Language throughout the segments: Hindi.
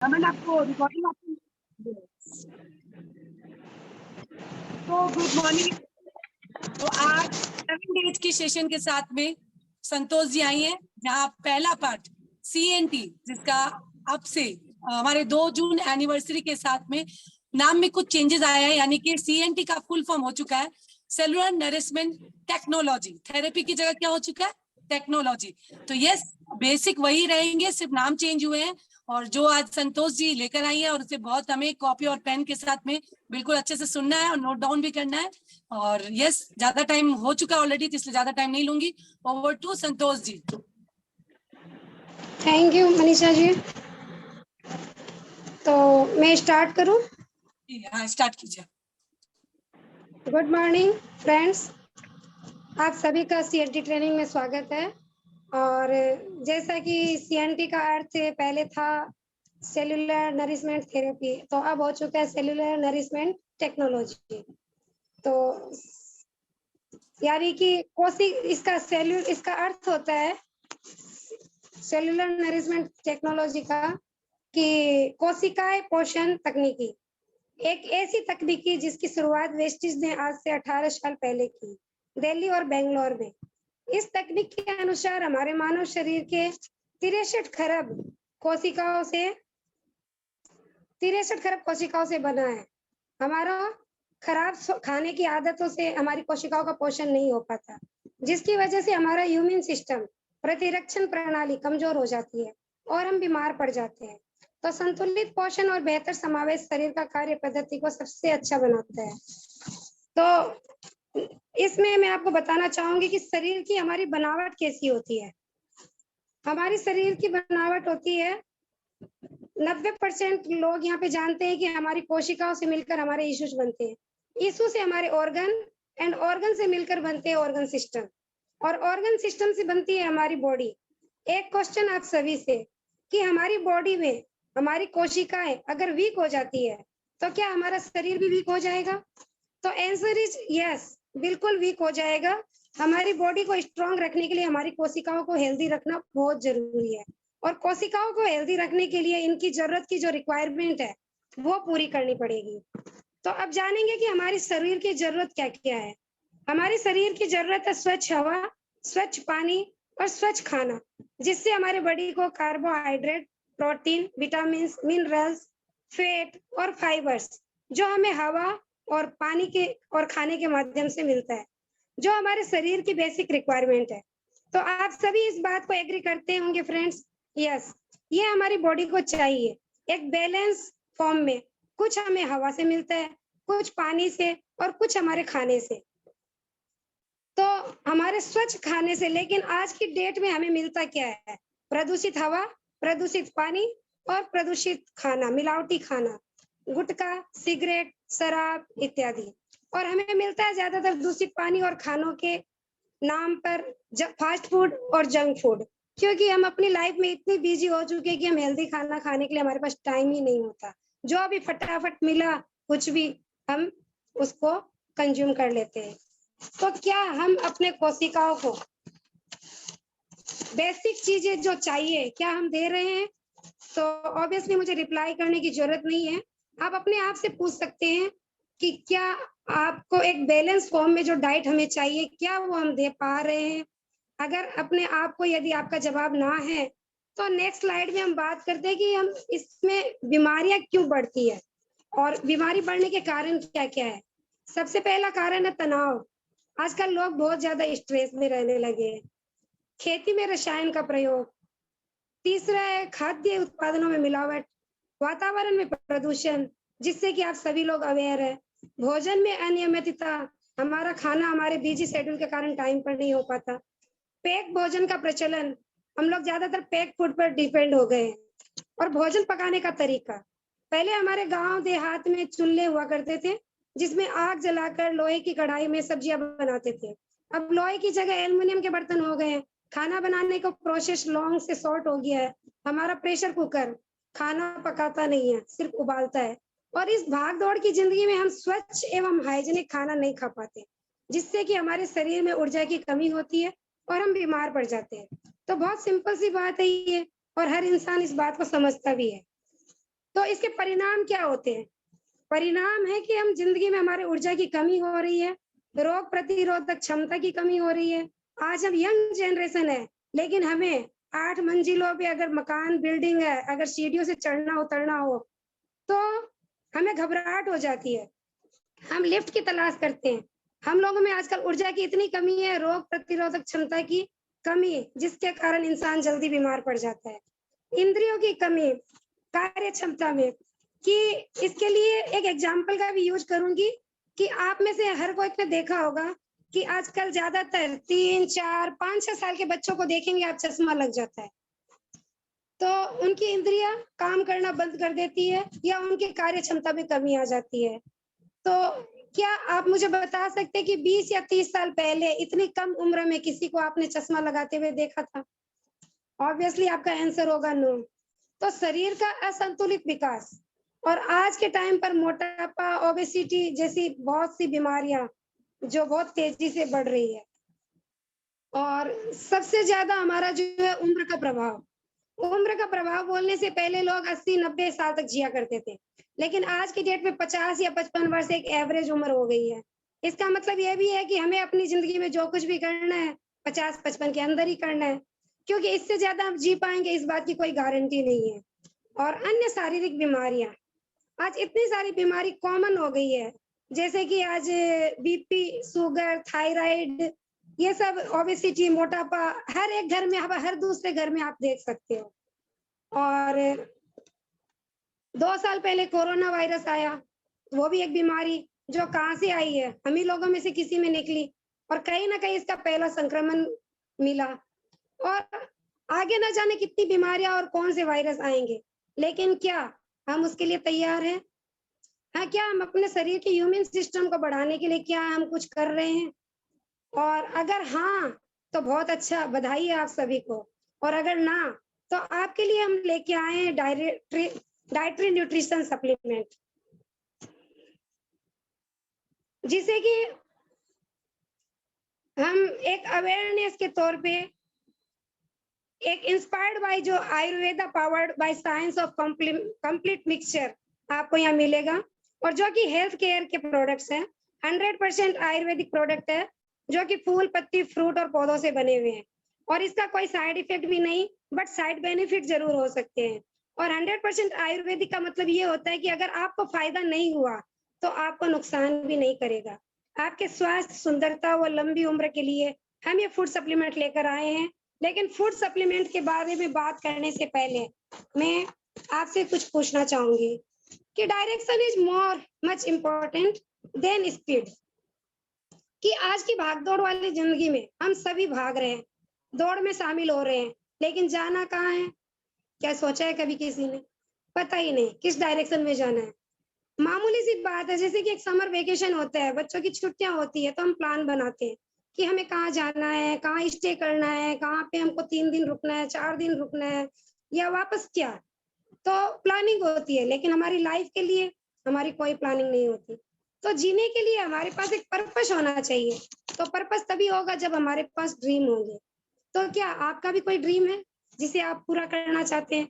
अमन आपको रिकॉर्डिंग आपको तो गुड मॉर्निंग। तो आज 7 डेज की सेशन के साथ में संतोष जी आई हैं, जहाँ पहला पार्ट CNT, जिसका अब से हमारे 2 जून एनिवर्सरी के साथ में नाम में कुछ चेंजेस आया है, यानी कि CNT का फुल फॉर्म हो चुका है सेलुलर नरिशमेंट टेक्नोलॉजी। थेरेपी की जगह क्या हो चुका है? टेक्नोलॉजी। तो यस, बेसिक वही रहेंगे, सिर्फ नाम चेंज हुए हैं। और जो आज संतोष जी लेकर आई है, और उसे बहुत हमें कॉपी और पेन के साथ में बिल्कुल अच्छे से सुनना है और नोट डाउन भी करना है। और यस, ज्यादा टाइम हो चुका ऑलरेडी, इसलिए ज्यादा टाइम नहीं लूंगी। Over to Santosh ji. Thank you Manisha ji. तो मैं स्टार्ट करूं? हाँ, स्टार्ट कीजिए। गुड मॉर्निंग फ्रेंड्स, आप सभी का CNT ट्रेनिंग में स्वागत है। और जैसा कि CNT का अर्थ पहले था सेलुलर नरिशमेंट थेरेपी, तो अब हो चुका है सेलुलर नरिशमेंट टेक्नोलॉजी। तो यानी कि इसका अर्थ होता है सेलुलर नरिशमेंट टेक्नोलॉजी का कि कोशिकाएं पोषण तकनीकी, एक ऐसी तकनीकी जिसकी शुरुआत वेस्टिज ने आज से 18 साल पहले की, दिल्ली और बेंगलोर में। इस तकनीक के अनुसार हमारे मानव शरीर के 63 खरब कोशिकाओं से बना है। हमारा खराब खाने की आदतों से हमारी कोशिकाओं का पोषण नहीं हो पाता, जिसकी वजह से हमारा इम्यून सिस्टम, प्रतिरक्षण प्रणाली कमजोर हो जाती है और हम बीमार पड़ जाते हैं। तो संतुलित पोषण और बेहतर समावेश शरीर का कार्य पद्धति को सबसे अच्छा बनाता है। तो इसमें मैं आपको बताना चाहूंगी कि शरीर की हमारी बनावट कैसी होती है। हमारी शरीर की बनावट होती है, 90% लोग यहाँ पे जानते हैं कि हमारी कोशिकाओं से मिलकर हमारे टिश्यूज बनते हैं, टिश्यू से हमारे ऑर्गन, एंड ऑर्गन से मिलकर बनते हैं ऑर्गन सिस्टम, और ऑर्गन सिस्टम से बनती है हमारी बॉडी। एक क्वेश्चन आप सभी से कि हमारी बॉडी में हमारी कोशिकाएं अगर वीक हो जाती है तो क्या हमारा शरीर भी वीक हो जाएगा? तो आंसर इज यस, बिल्कुल वीक हो जाएगा। हमारी बॉडी को स्ट्रांग रखने के लिए हमारी कोशिकाओं को हेल्दी रखना बहुत जरूरी है, और कोशिकाओं को हेल्दी रखने के लिए इनकी जरूरत की जो रिक्वायरमेंट है वो पूरी करनी पड़ेगी। तो अब जानेंगे कि हमारी शरीर की जरूरत क्या क्या है। हमारे शरीर की जरूरत है स्वच्छ हवा, स्वच्छ पानी और स्वच्छ खाना, जिससे हमारे बॉडी को carbohydrate, protein, vitamin, minerals, fat और फाइबर्स जो हमें हवा और पानी के और खाने के माध्यम से मिलता है, जो हमारे शरीर की बेसिक रिक्वायरमेंट है। तो आप सभी इस बात को एग्री करते होंगे फ्रेंड्स? यस, ये हमारी बॉडी को चाहिए एक बैलेंस फॉर्म में। कुछ हमें हवा से मिलता है, कुछ पानी से और कुछ हमारे खाने से। तो हमारे स्वच्छ खाने से, लेकिन आज की डेट में हमें मिलता क्या है? प्रदूषित हवा, प्रदूषित पानी और प्रदूषित खाना, मिलावटी खाना, गुटखा, सिगरेट, शराब इत्यादि। और हमें मिलता है ज्यादातर दूषित पानी और खानों के नाम पर फास्ट फूड और जंक फूड, क्योंकि हम अपनी लाइफ में इतनी बिजी हो चुके हैं कि हम हेल्दी खाना खाने के लिए हमारे पास टाइम ही नहीं होता। जो अभी फटाफट मिला कुछ भी हम उसको कंज्यूम कर लेते हैं। तो क्या हम अपने कोशिकाओं को बेसिक चीजें जो चाहिए क्या हम दे रहे हैं? तो ऑब्वियसली मुझे रिप्लाई करने की जरूरत नहीं है। आप अपने आप से पूछ सकते हैं कि क्या आपको एक बैलेंस फॉर्म में जो डाइट हमें चाहिए क्या वो हम दे पा रहे हैं? अगर अपने आप को यदि आपका जवाब ना है तो नेक्स्ट स्लाइड में हम बात करते हैं कि हम इसमें बीमारियां क्यों बढ़ती है और बीमारी बढ़ने के कारण क्या क्या है। सबसे पहला कारण है तनाव। आजकल लोग बहुत ज्यादा स्ट्रेस में रहने लगे हैं। खेती में रसायन का प्रयोग। तीसरा है खाद्य उत्पादनों में मिलावट, वातावरण में प्रदूषण, जिससे कि आप सभी लोग अवेयर है। भोजन में अनियमितता, हमारा खाना हमारे बिजी शेड्यूल के कारण टाइम पर नहीं हो पाता। पैक भोजन का प्रचलन, हम लोग ज्यादातर पैक फूड पर डिपेंड हो गए हैं। और भोजन पकाने का तरीका, पहले हमारे गांव देहात में चूल्हे हुआ करते थे जिसमें आग जलाकर लोहे की कढ़ाई में सब्जियां बनाते थे। अब लोहे की जगह एल्युमिनियम के बर्तन हो गए हैं। खाना बनाने का प्रोसेस लॉन्ग से शॉर्ट हो गया है। हमारा प्रेशर कुकर खाना पकाता नहीं है, सिर्फ उबालता है। और इस भाग दौड़ की जिंदगी में हम स्वच्छ एवं हाइजीनिक खाना नहीं खा पाते, जिससे कि हमारे शरीर में ऊर्जा की कमी होती है और हम बीमार पड़ जाते हैं। तो बहुत सिंपल सी बात है ये, और हर इंसान इस बात को समझता भी है। तो इसके परिणाम क्या होते हैं? परिणाम है कि हम जिंदगी में हमारे ऊर्जा की कमी हो रही है, रोग प्रतिरोधक क्षमता की कमी हो रही है। आज हम यंग जनरेशन है, लेकिन हमें 8 मंजिलों पे अगर मकान बिल्डिंग है, अगर सीढ़ियों से चढ़ना उतरना हो, तो हमें घबराहट हो जाती है। हम लिफ्ट की तलाश करते हैं। हम लोगों में आजकल ऊर्जा की इतनी कमी है, रोग प्रतिरोधक क्षमता की कमी, जिसके कारण इंसान जल्दी बीमार पड़ जाता है। इंद्रियों की कमी, कार्य क्षमता में, कि इसके लिए एक एग्जाम्पल का भी यूज करूंगी कि आप में से हर कोई ने देखा होगा कि आजकल ज्यादातर 3, 4, 5, 6 साल के बच्चों को देखेंगे आप, चश्मा लग जाता है। तो उनकी इंद्रियां काम करना बंद कर देती है या उनकी कार्य क्षमता में कमी आ जाती है। तो क्या आप मुझे बता सकते हैं कि 20 या 30 साल पहले इतनी कम उम्र में किसी को आपने चश्मा लगाते हुए देखा था? ऑब्वियसली आपका आंसर होगा नो। तो शरीर का असंतुलित विकास और आज के टाइम पर मोटापा, ओबेसिटी जैसी बहुत सी बीमारियां जो बहुत तेजी से बढ़ रही है। और सबसे ज्यादा हमारा जो है उम्र का प्रभाव। उम्र का प्रभाव बोलने से पहले लोग 80-90 साल तक जिया करते थे, लेकिन आज की डेट में 50 या 55 वर्ष एक एवरेज उम्र हो गई है। इसका मतलब यह भी है कि हमें अपनी जिंदगी में जो कुछ भी करना है 50-55 के अंदर ही करना है, क्योंकि इससे ज्यादा हम जी पाएंगे इस बात की कोई गारंटी नहीं है। और अन्य शारीरिक बीमारियां, आज इतनी सारी बीमारी कॉमन हो गई है, जैसे कि आज बीपी, शुगर, थायराइड, ये सब, ओबेसिटी, मोटापा, हर एक घर में, हर दूसरे घर में आप देख सकते हो। और 2 साल पहले कोरोना वायरस आया, वो भी एक बीमारी जो कहाँ से आई है, हम ही लोगों में से किसी में निकली, और कहीं ना कहीं इसका पहला संक्रमण मिला। और आगे ना जाने कितनी बीमारियां और कौन से वायरस आएंगे, लेकिन क्या हम उसके लिए तैयार हैं? हाँ, क्या हम अपने शरीर के इम्यून सिस्टम को बढ़ाने के लिए क्या हम कुछ कर रहे हैं? और अगर हाँ, तो बहुत अच्छा, बधाई है आप सभी को। और अगर ना, तो आपके लिए हम लेके आए हैं डाइटरी न्यूट्रिशन सप्लीमेंट, जिसे कि हम एक अवेयरनेस के तौर पे, एक इंस्पायर्ड बाय जो Ayurveda powered by science of complete mixture आपको यहाँ मिलेगा, और जो कि हेल्थ केयर के प्रोडक्ट्स हैं। 100% आयुर्वेदिक प्रोडक्ट है, जो कि फूल, पत्ती, फ्रूट और पौधों से बने हुए हैं, और इसका कोई साइड इफेक्ट भी नहीं, बट साइड बेनिफिट जरूर हो सकते हैं। और 100% आयुर्वेदिक का मतलब ये होता है कि अगर आपको फायदा नहीं हुआ तो आपको नुकसान भी नहीं करेगा। आपके स्वास्थ्य, सुंदरता व लंबी उम्र के लिए हम ये फूड सप्लीमेंट लेकर आए हैं। लेकिन फूड सप्लीमेंट के बारे में बात करने से पहले मैं आपसे कुछ पूछना चाहूंगी कि direction is more much important then speed. कि आज की भागदौड़ वाली जिंदगी में हम सभी भाग रहे हैं, दौड़ में शामिल हो रहे हैं, लेकिन जाना कहाँ है? क्या सोचा है कभी किसी ने? पता ही नहीं किस डायरेक्शन में जाना है। मामूली सी बात है, जैसे कि एक समर वेकेशन होता है, बच्चों की छुट्टियां होती है, तो हम प्लान बनाते हैं कि हमें कहाँ जाना है, कहाँ स्टे करना है, कहाँ पे हमको 3 दिन रुकना है, 4 दिन रुकना है, या वापस क्या। तो प्लानिंग होती है, लेकिन हमारी लाइफ के लिए हमारी कोई प्लानिंग नहीं होती। तो जीने के लिए हमारे पास एक पर्पस होना चाहिए। तो पर्पस तभी होगा जब हमारे पास ड्रीम होंगे। तो क्या आपका भी कोई ड्रीम है जिसे आप पूरा करना चाहते हैं?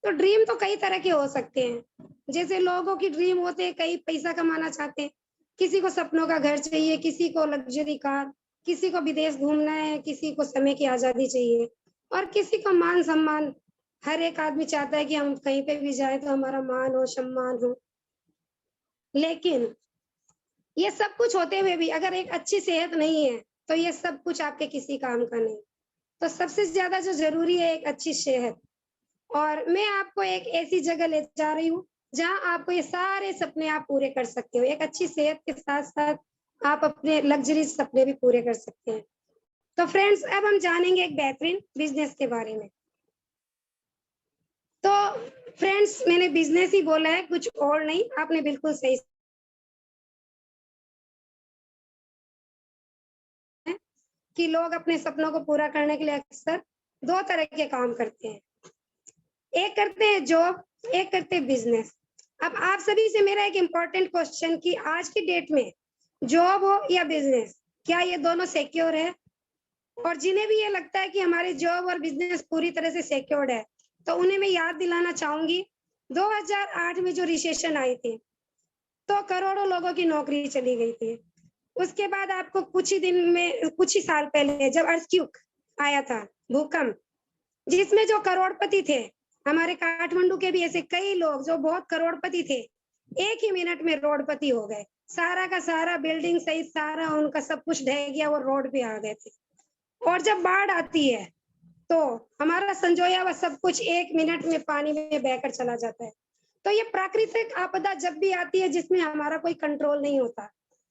तो ड्रीम तो कई तरह के हो सकते हैं। जैसे लोगों की ड्रीम होते हैं, कई पैसा कमाना चाहते हैं, किसी को सपनों का घर चाहिए, किसी को लग्जरी कार, किसी को विदेश घूमना है, किसी को समय की आजादी चाहिए, और किसी को मान सम्मान। हर एक आदमी चाहता है कि हम कहीं पे भी जाए तो हमारा मान हो, सम्मान हो। लेकिन ये सब कुछ होते हुए भी अगर एक अच्छी सेहत नहीं है, तो ये सब कुछ आपके किसी काम का नहीं। तो सबसे ज्यादा जो जरूरी है एक अच्छी सेहत। और मैं आपको एक ऐसी जगह ले जा रही हूँ जहाँ आपको ये सारे सपने आप पूरे कर सकते हो। एक अच्छी सेहत के साथ साथ आप अपने लग्जरी सपने भी पूरे कर सकते हैं। तो फ्रेंड्स, अब हम जानेंगे एक बेहतरीन बिजनेस के बारे में। तो फ्रेंड्स, मैंने बिजनेस ही बोला है, कुछ और नहीं, आपने बिल्कुल सही कि लोग अपने सपनों को पूरा करने के लिए अक्सर 2 तरह के काम करते हैं। एक करते हैं जॉब, एक करते हैं बिजनेस। अब आप सभी से मेरा एक इम्पोर्टेंट क्वेश्चन कि आज की डेट में जॉब हो या बिजनेस, क्या ये दोनों सिक्योर है? और जिन्हें भी ये लगता है कि हमारे जॉब और बिजनेस पूरी तरह से सिक्योर्ड है, तो उन्हें मैं याद दिलाना चाहूंगी 2008 में जो रिसेशन आई थी तो करोड़ों लोगों की नौकरी चली गई थी। उसके बाद आपको कुछ ही साल पहले जब अर्थक्वेक आया था, भूकंप, जिसमें जो करोड़पति थे, हमारे काठमांडू के भी ऐसे कई लोग जो बहुत करोड़पति थे, एक ही मिनट में रोडपति हो गए। सारा का सारा बिल्डिंग सहित सारा उनका सब कुछ ढह गया, वो रोड पे आ गए थे। और जब बाढ़ आती है तो हमारा संजोया हुआ सब कुछ एक मिनट में पानी में बहकर चला जाता है। तो ये प्राकृतिक आपदा जब भी आती है जिसमें हमारा कोई कंट्रोल नहीं होता,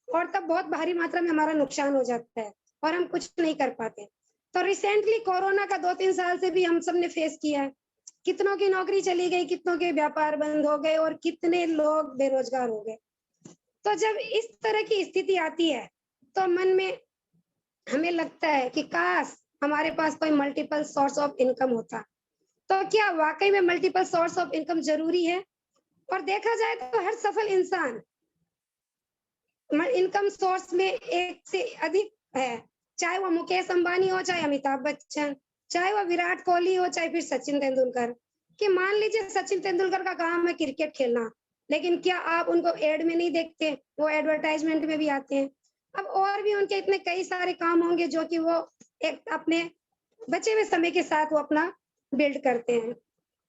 और तब बहुत भारी मात्रा में हमारा नुकसान हो जाता है और हम कुछ नहीं कर पाते। तो रिसेंटली कोरोना का 2-3 साल से भी हम सब ने फेस किया है। कितनों की नौकरी चली गई, कितनों के व्यापार बंद हो गए और कितने लोग बेरोजगार हो गए। तो जब इस तरह की स्थिति आती है तो मन में हमें लगता है कि काश हमारे पास कोई मल्टीपल सोर्स ऑफ इनकम होता। तो क्या वाकई में मल्टीपल सोर्स ऑफ इनकम जरूरी है? और देखा जाए तो हर सफल इंसान इनकम सोर्स में एक से अधिक है, चाहे वो मुकेश अंबानी हो, चाहे अमिताभ बच्चन, चाहे वो विराट कोहली हो, चाहे फिर सचिन तेंदुलकर। कि मान लीजिए सचिन तेंदुलकर का काम है क्रिकेट खेलना, लेकिन क्या आप उनको एड में नहीं देखते? वो एडवर्टाइजमेंट में भी आते हैं। अब और भी उनके इतने कई सारे काम होंगे जो कि वो एक अपने बचे हुए समय के साथ वो अपना बिल्ड करते हैं।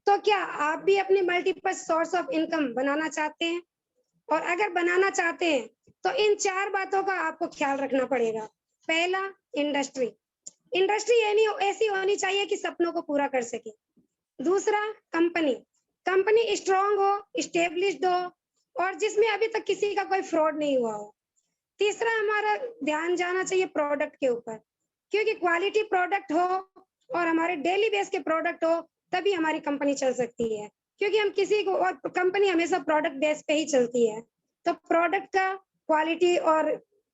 तो क्या आप भी अपनी मल्टीपल सोर्स ऑफ इनकम बनाना चाहते हैं? और अगर बनाना चाहते हैं तो इन 4 बातों का आपको ख्याल रखना पड़ेगा। पहला, इंडस्ट्री। इंडस्ट्री ऐसी होनी चाहिए कि सपनों को पूरा कर सके। दूसरा, कंपनी। कंपनी स्ट्रांग हो, स्टेब्लिश्ड हो और जिसमें अभी तक किसी का कोई फ्रॉड नहीं हुआ हो। तीसरा, हमारा ध्यान जाना चाहिए प्रोडक्ट के ऊपर, क्योंकि क्वालिटी प्रोडक्ट हो और हमारे डेली बेस के प्रोडक्ट हो तभी हमारी कंपनी चल सकती है। क्योंकि हम किसी को, और कंपनी हमेशा प्रोडक्ट बेस पे ही चलती है। तो प्रोडक्ट का क्वालिटी और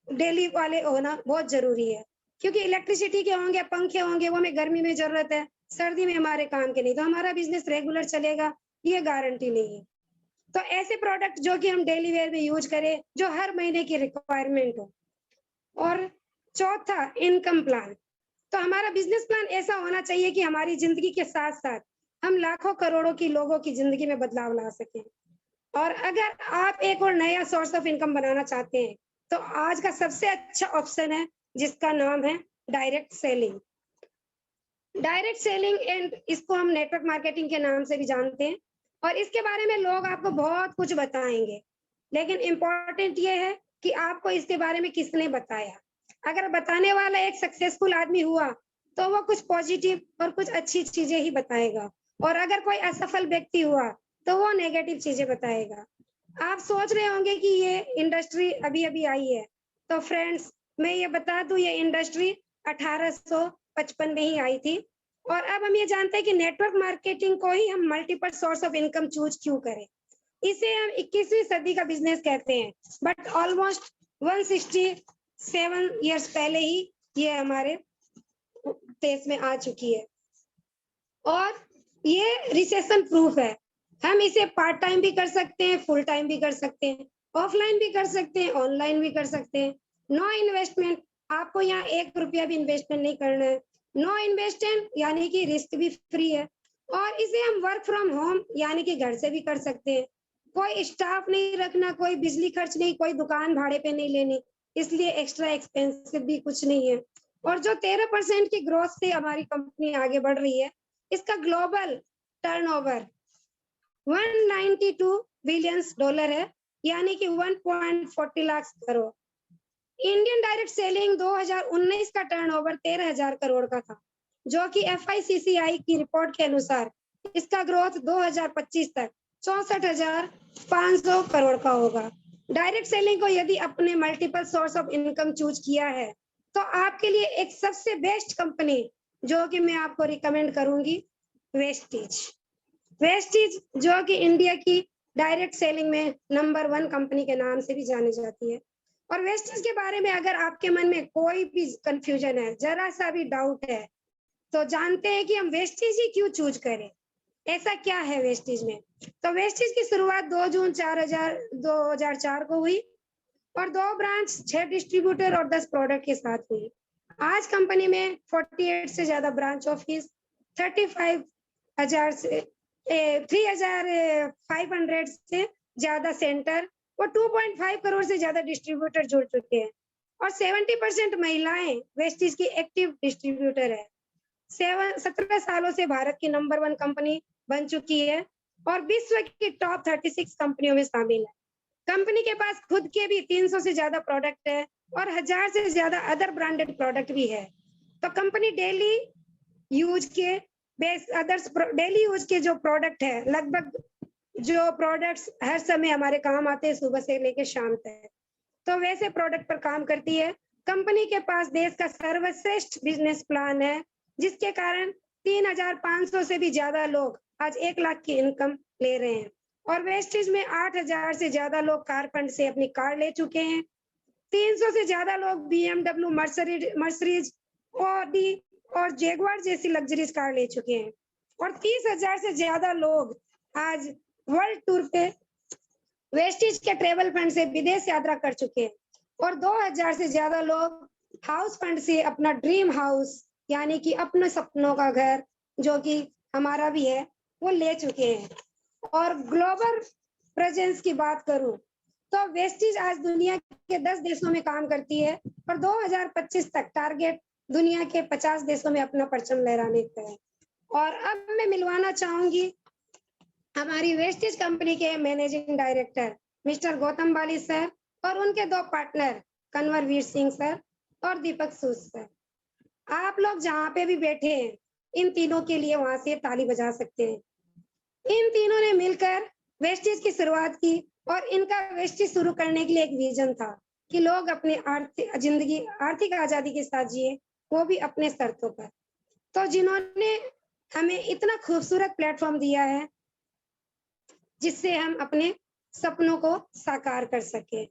डेली वाले होना बहुत जरूरी है। क्योंकि इलेक्ट्रिसिटी के होंगे, पंखे होंगे, वो हमें गर्मी में जरूरत है, सर्दी में हमारे काम के नहीं, तो हमारा बिजनेस रेगुलर चलेगा ये गारंटी नहीं है। तो ऐसे प्रोडक्ट जो कि हम डेली वेयर में यूज करें, जो हर महीने की रिक्वायरमेंट हो। और चौथा, इनकम प्लान। तो हमारा बिजनेस प्लान ऐसा होना चाहिए कि हमारी जिंदगी के साथ साथ हम लाखों करोड़ों की लोगों की जिंदगी में बदलाव ला सकें। और अगर आप एक और नया सोर्स ऑफ इनकम बनाना चाहते हैं तो आज का सबसे अच्छा ऑप्शन है जिसका नाम है direct selling. Direct selling and इसको हम नेटवर्क मार्केटिंग के नाम से भी जानते हैं। और इसके बारे में लोग आपको बहुत कुछ बताएंगे, लेकिन इम्पोर्टेंट ये है कि आपको इसके बारे में किसने बताया। अगर बताने वाला एक सक्सेसफुल आदमी हुआ तो वो कुछ पॉजिटिव और कुछ अच्छी चीजें ही बताएगा, और अगर कोई असफल व्यक्ति हुआ तो वो नेगेटिव चीजें बताएगा। आप सोच रहे होंगे कि ये इंडस्ट्री अभी अभी आई है, तो फ्रेंड्स मैं ये बता दूं, ये इंडस्ट्री 1855 में ही आई थी। और अब हम ये जानते हैं कि नेटवर्क मार्केटिंग को ही हम multiple source of income choose क्यों करें। इसे हम 21वीं सदी का बिजनेस कहते हैं, बट ऑलमोस्ट 167 इयर्स पहले ही ये हमारे देश में आ चुकी है। और ये रिसेशन प्रूफ है। हम इसे पार्ट टाइम भी कर सकते हैं, फुल टाइम भी कर सकते हैं, ऑफलाइन भी कर सकते हैं, ऑनलाइन भी कर सकते हैं। नो इन्वेस्टमेंट, आपको यहाँ 1 रुपया भी इन्वेस्टमेंट नहीं करना है। नो इन्वेस्टमेंट यानी कि रिस्क भी फ्री है। और इसे हम वर्क फ्रॉम होम यानी कि घर से भी कर सकते हैं। कोई स्टाफ नहीं रखना, कोई बिजली खर्च नहीं, कोई दुकान भाड़े पे नहीं लेनी, इसलिए एक्स्ट्रा एक्सपेंसिव भी कुछ नहीं है। और जो 13% की ग्रोथ से हमारी कंपनी आगे बढ़ रही है, इसका ग्लोबल टर्नओवर 192 बिलियंस डॉलर है, यानी कि 1.40 lakh crore. Indian direct selling 2019 का टर्नओवर 13,000 करोड़ का था, जो कि FICCI की रिपोर्ट के अनुसार इसका ग्रोथ 2025 तक 64,500 करोड़ का होगा। डायरेक्ट सेलिंग को यदि अपने multiple source of income choose किया है तो आपके लिए एक सबसे बेस्ट कंपनी जो कि मैं आपको रिकमेंड करूंगी, वेस्टीज। वेस्टीज जो कि इंडिया की डायरेक्ट सेलिंग में नंबर 1 कंपनी के नाम से भी जानी जाती है। और वेस्टीज के बारे में अगर आपके मन में कोई भी कंफ्यूजन है, जरा सा भी डाउट है, तो जानते हैं कि हम वेस्टीज ही क्यों चूज करें। ऐसा क्या है वेस्टीज में? तो वेस्टीज की शुरुआत 2 जून 2004 को हुई और 2 ब्रांच, 6 डिस्ट्रीब्यूटर और 10 प्रोडक्ट के साथ हुई। आज कंपनी में 48 से ज्यादा ब्रांच ऑफिस, 35,000 से 3,500 से ज्यादा सेंटर और 2.5 करोड़ से ज्यादा डिस्ट्रीब्यूटर जुड़ चुके हैं और 70% महिलाएं वेस्टीज की एक्टिव डिस्ट्रीब्यूटर है। 17 सालों से भारत की नंबर 1 कंपनी बन चुकी है और विश्व की टॉप 36 कंपनियों में शामिल है। कंपनी के पास खुद के भी 300 से ज्यादा प्रोडक्ट है और 1000 से ज्यादा अदर ब्रांडेड प्रोडक्ट भी है। तो कंपनी डेली यूज के जो प्रोडक्ट है, लगभग जो प्रोडक्ट्स हर समय हमारे काम आते हैं सुबह से लेकर शाम तक, तो वैसे प्रोडक्ट पर काम करती है। कंपनी के पास देश का सर्वश्रेष्ठ बिजनेस प्लान है, जिसके कारण 3,500 से भी ज्यादा लोग आज 1 लाख की इनकम ले रहे हैं और वेस्टेज में 8,000 से ज्यादा लोग कार फंड से अपनी कार ले चुके हैं। 300 से ज्यादा लोग BMW, मर्सिडीज, ऑडी और जैगुआर जैसी लग्जरीज कार ले चुके हैं और 30,000 से ज्यादा लोग आज वर्ल्ड टूर पे वेस्टेज के ट्रेवल फंड से विदेश यात्रा कर चुके हैं और 2,000 से ज्यादा लोग हाउस फंड से अपना ड्रीम हाउस यानी कि अपने सपनों का घर, जो कि हमारा भी है, वो ले चुके हैं। और ग्लोबल प्रेजेंस की बात करूं तो वेस्टेज आज दुनिया के 10 देशों में काम करती है और 2025 तक टारगेट दुनिया के 50 देशों में अपना परचम लहराने का है। और अब मैं मिलवाना चाहूंगी हमारी वेस्टेज कंपनी के मैनेजिंग डायरेक्टर मिस्टर गौतम बाली सर और उनके 2 पार्टनर कन्वर वीर सिंह सर और दीपक सूद सर। आप लोग जहाँ पे भी बैठे हैं, इन तीनों के लिए वहां से ताली बजा सकते हैं। इन तीनों ने मिलकर वेस्टेज की शुरुआत की और इनका वेस्टेज शुरू करने के लिए एक विजन था कि लोग अपनी आर्थिक आजादी के साथ जिए, वो भी अपने शर्तों पर। तो जिन्होंने हमें इतना खूबसूरत प्लेटफॉर्म दिया है जिससे हम अपने सपनों को साकार कर सके।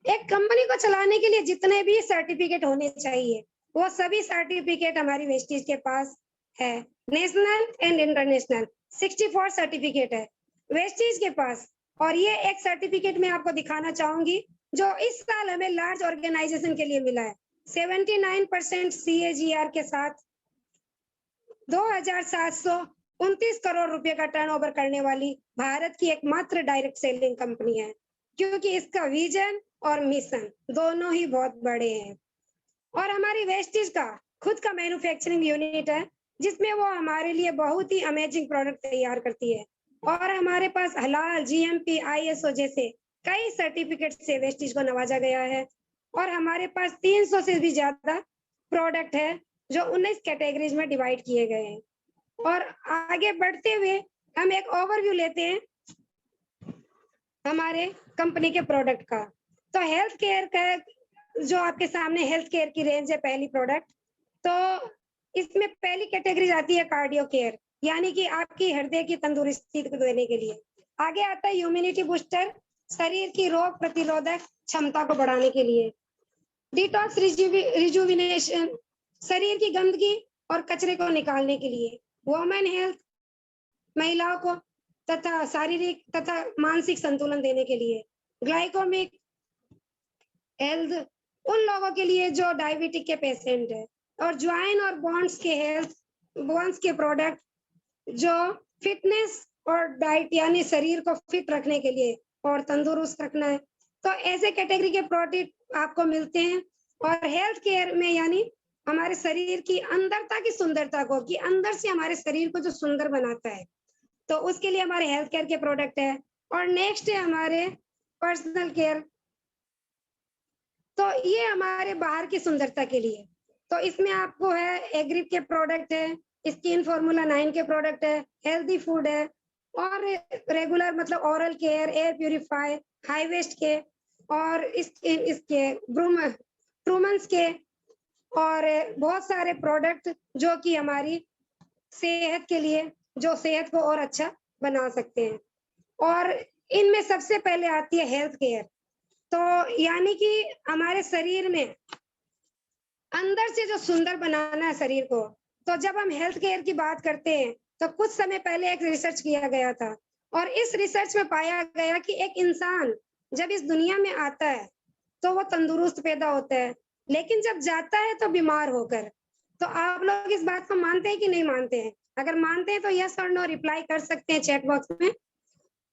एक कंपनी को चलाने के लिए जितने भी सर्टिफिकेट होने चाहिए, वो सभी सर्टिफिकेट हमारी वेस्टेज के पास है। नेशनल एंड इंटरनेशनल 64 सर्टिफिकेट है वेस्टेज के पास। और ये एक सर्टिफिकेट मैं आपको दिखाना चाहूंगी जो इस साल हमें लार्ज ऑर्गेनाइजेशन के लिए मिला है। 79% CAGR के साथ 2,729 करोड़ रुपए का टर्नओवर करने वाली भारत की एकमात्र डायरेक्ट सेलिंग कंपनी है, क्योंकि इसका विजन और मिशन दोनों ही बहुत बड़े हैं। और हमारी वेस्टेज का खुद का मैन्युफैक्चरिंग यूनिट है, जिसमें वो हमारे लिए बहुत ही अमेजिंग प्रोडक्ट तैयार करती है और हमारे पास हलाल, GMP, ISO जैसे कई सर्टिफिकेट से वेस्टेज को नवाजा गया है। और हमारे पास 300 से भी ज्यादा प्रोडक्ट है जो 19 कैटेगरीज में डिवाइड किए गए हैं। और आगे बढ़ते हुए हम एक ओवरव्यू लेते हैं हमारे कंपनी के प्रोडक्ट का। तो हेल्थ केयर का जो आपके सामने हेल्थ केयर की रेंज है, पहली प्रोडक्ट, तो इसमें पहली कैटेगरी आती है कार्डियो केयर, यानी कि आपकी हृदय की तंदुरुस्ती को देने के लिए। आगे आता है इम्यूनिटी बूस्टर, शरीर की रोग प्रतिरोधक क्षमता को बढ़ाने के लिए। डिटॉक्स रिजुविनेशन, शरीर की गंदगी और कचरे को निकालने के लिए। वुमेन हेल्थ, महिलाओं को तथा शारीरिक तथा मानसिक संतुलन देने के लिए। ग्लाइकोमिक हेल्थ, उन लोगों के लिए जो डायबिटिक के पेशेंट है। और ज्वाइन और बोन्स के हेल्थ, बोन्स के प्रोडक्ट जो फिटनेस और डाइट यानी शरीर को फिट रखने के लिए और तंदुरुस्त रखना है। तो ऐसे कैटेगरी के प्रोडक्ट आपको मिलते हैं। और हेल्थ केयर में यानी हमारे शरीर की अंदरता की सुंदरता को, कि अंदर से हमारे शरीर को जो सुंदर बनाता है, तो उसके लिए हमारे हेल्थ केयर के प्रोडक्ट है। और नेक्स्ट है हमारे पर्सनल केयर, तो ये हमारे बाहर की सुंदरता के लिए। तो इसमें आपको है एग्रिप के प्रोडक्ट है, स्किन फॉर्मूला 9 के प्रोडक्ट है, हेल्दी फूड है और रेगुलर मतलब oral care, air purify, high waist के और इसके ट्रूमन्स के और बहुत सारे प्रोडक्ट जो कि हमारी सेहत के लिए, जो सेहत को और अच्छा बना सकते हैं। और इनमें सबसे पहले आती है हेल्थ केयर, तो यानी कि हमारे शरीर में अंदर से जो सुंदर बनाना है शरीर को। तो जब हम हेल्थ केयर की बात करते हैं तो कुछ समय पहले एक रिसर्च किया गया था और इस रिसर्च में पाया गया कि एक इंसान जब इस दुनिया में आता है तो वो तंदुरुस्त पैदा होता है, लेकिन जब जाता है तो बीमार होकर। तो आप लोग इस बात को मानते हैं कि नहीं मानते हैं? अगर मानते हैं तो यस और नो रिप्लाई कर सकते हैं चैट बॉक्स में।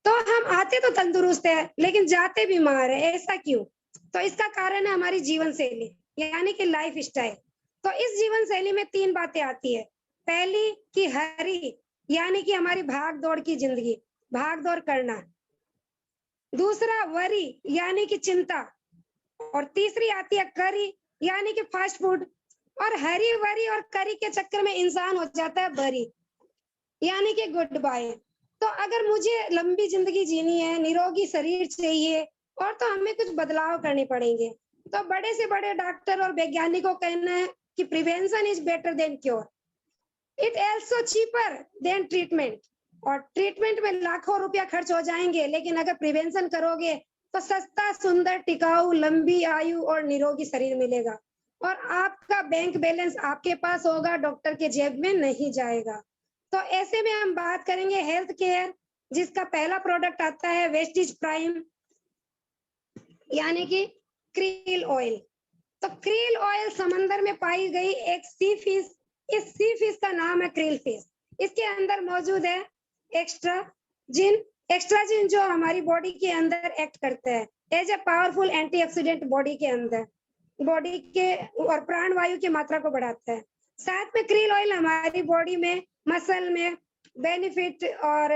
तो हम आते तो तंदुरुस्त है लेकिन जाते बीमार है, ऐसा क्यों? तो इसका कारण है हमारी जीवन शैली, यानी कि लाइफ स्टाइल। तो इस जीवन शैली में 3 बातें आती है। पहली कि हरी, यानी कि हमारी भाग दौड़ की जिंदगी, भाग दौड़ करना। दूसरा वरी, यानी कि चिंता। और तीसरी आती है करी, यानी कि फास्ट फूड। और हरी वरी और करी के चक्कर में इंसान हो जाता है बरी, यानी कि गुड बाय। तो अगर मुझे लंबी जिंदगी जीनी है, निरोगी शरीर चाहिए, और तो हमें कुछ बदलाव करने पड़ेंगे। तो बड़े से बड़े डॉक्टर और वैज्ञानिकों का कहना है कि prevention is better than cure, it also cheaper than treatment. और ट्रीटमेंट में लाखों रुपया खर्च हो जाएंगे, लेकिन अगर प्रिवेंशन करोगे तो सस्ता, सुंदर, टिकाऊ, लंबी आयु और निरोगी शरीर मिलेगा। और आपका बैंक बैलेंस आपके पास होगा, डॉक्टर के जेब में नहीं जाएगा। तो ऐसे में हम बात करेंगे हेल्थ केयर, जिसका पहला प्रोडक्ट आता है वेस्टिज प्राइम, यानी कि क्रील ऑयल। तो क्रील ऑयल समंदर में पाई गई एक सी फिश, इस सी फिश का नाम है क्रील फिश। इसके अंदर मौजूद है एक्स्ट्राजिन। एक्स्ट्राजिन जो हमारी बॉडी के अंदर एक्ट करता है as a powerful antioxidant body के अंदर, बॉडी के और प्राण वायु की मात्रा को बढ़ाता है। साथ में क्रील ऑयल हमारी बॉडी में मसल में बेनिफिट और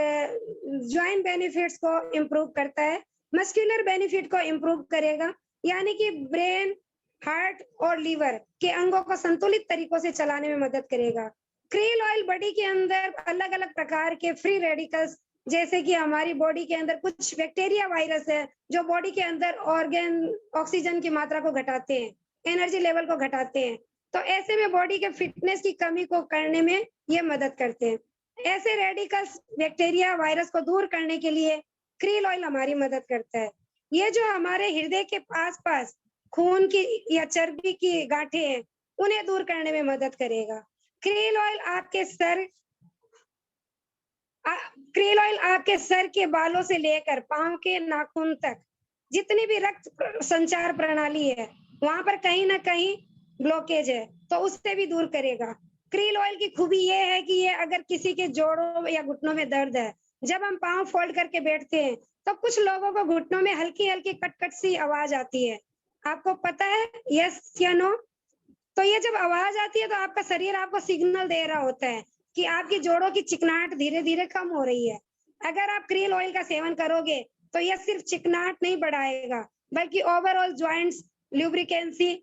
ज्वाइंट बेनिफिट्स को इम्प्रूव करता है, मस्कुलर बेनिफिट को इम्प्रूव करेगा, यानी कि ब्रेन, हार्ट और लीवर के अंगों को संतुलित तरीकों से चलाने में मदद करेगा। क्रील ऑयल बॉडी के अंदर अलग अलग प्रकार के फ्री रेडिकल्स, जैसे कि हमारी बॉडी के अंदर कुछ बैक्टीरिया वायरस है जो बॉडी के अंदर ऑर्गन ऑक्सीजन की मात्रा को घटाते हैं, एनर्जी लेवल को घटाते हैं। तो ऐसे में बॉडी के फिटनेस की कमी को करने में ये मदद करते हैं। ऐसे रेडिकल्स, बैक्टीरिया, वायरस को दूर करने के लिए क्रील ऑयल हमारी मदद करता है। ये जो हमारे हृदय के आसपास खून की या चर्बी की गांठें हैं, उन्हें दूर करने में मदद करेगा। क्रील ऑयल आपके सर क्रील ऑयल आपके सर के बालों से लेकर पांव के नाखून तक जितनी भी रक्त संचार प्रणाली है, वहां पर कहीं ना कहीं ब्लॉकेज है, तो उससे भी दूर करेगा। क्रील ऑयल की खूबी ये है कि ये अगर किसी के जोड़ों या घुटनों में दर्द है, जब हम पांव फोल्ड करके बैठते हैं तो कुछ लोगों को घुटनों में हल्की हल्की कट सी आवाज आती है। आपको पता है, यस या नो? तो ये जब आवाज आती है तो आपका शरीर आपको सिग्नल दे रहा होता है कि आपकी जोड़ों की चिकनाहट धीरे धीरे कम हो रही है। अगर आप क्रील ऑयल का सेवन करोगे तो यह सिर्फ चिकनाहट नहीं बढ़ाएगा, बल्कि ओवरऑल ज्वाइंट्स ल्यूब्रिकेंसी,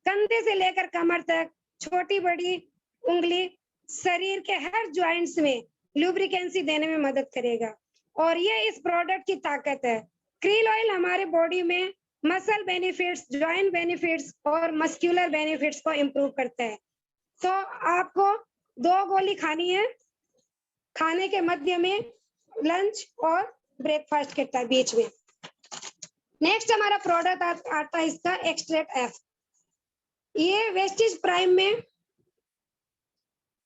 कंधे से लेकर कमर तक, छोटी बड़ी उंगली, शरीर के हर ज्वाइंट्स में ल्यूब्रिकेंसी देने में मदद करेगा। और ये इस प्रोडक्ट की ताकत है। क्रील ऑयल हमारे बॉडी में मसल बेनिफिट्स, ज्वाइंट बेनिफिट्स और मस्कुलर बेनिफिट्स को इम्प्रूव करता है। तो आपको 2 गोली खानी है खाने के मध्य में, लंच और ब्रेकफास्ट के बीच में। नेक्स्ट हमारा प्रोडक्ट आता है इसका एक्सट्रैक्ट एफ। ये वेस्टिज प्राइम में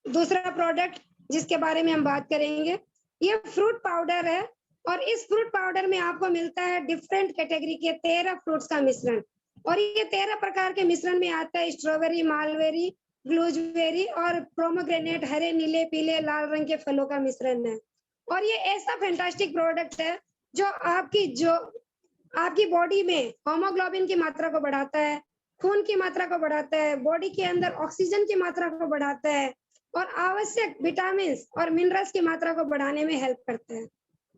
दूसरा प्रोडक्ट जिसके बारे में हम बात करेंगे, ये फ्रूट पाउडर है। और इस फ्रूट पाउडर में आपको मिलता है डिफरेंट कैटेगरी के 13 फ्रूट्स का मिश्रण। और ये 13 प्रकार के मिश्रण में आता है स्ट्रॉबेरी, मालबेरी, ब्लूबेरी और प्रोमोग्रेनेट, हरे, नीले, पीले, लाल रंग के फलों का मिश्रण है। और ये ऐसा फैंटास्टिक प्रोडक्ट है जो आपकी बॉडी में होमोग्लोबिन की मात्रा को बढ़ाता है, खून की मात्रा को बढ़ाता है, बॉडी के अंदर ऑक्सीजन की मात्रा को बढ़ाता है और आवश्यक विटामिन और मिनरल्स की मात्रा को बढ़ाने में हेल्प करता है।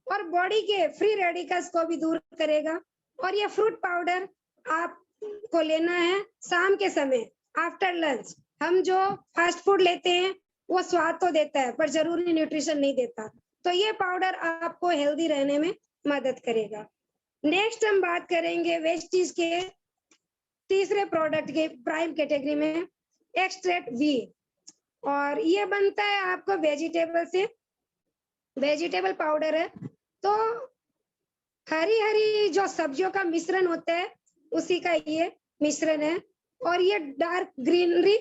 और बॉडी के फ्री रेडिकल्स को भी दूर करेगा। और ये फ्रूट पाउडर आपको लेना है शाम के समय, आफ्टर लंच। हम जो फास्ट फूड लेते हैं वो स्वाद तो देता है पर जरूरी न्यूट्रिशन नहीं देता। तो ये पाउडर आपको हेल्दी रहने में मदद करेगा। नेक्स्ट हम बात करेंगे वेस्टीज के तीसरे प्रोडक्ट के प्राइम कैटेगरी में, एक्सट्रैक्ट वी। और ये बनता है आपको वेजिटेबल से, वेजिटेबल पाउडर है। तो हरी हरी जो सब्जियों का मिश्रण होता है उसी का ये मिश्रण है। और ये डार्क ग्रीनरी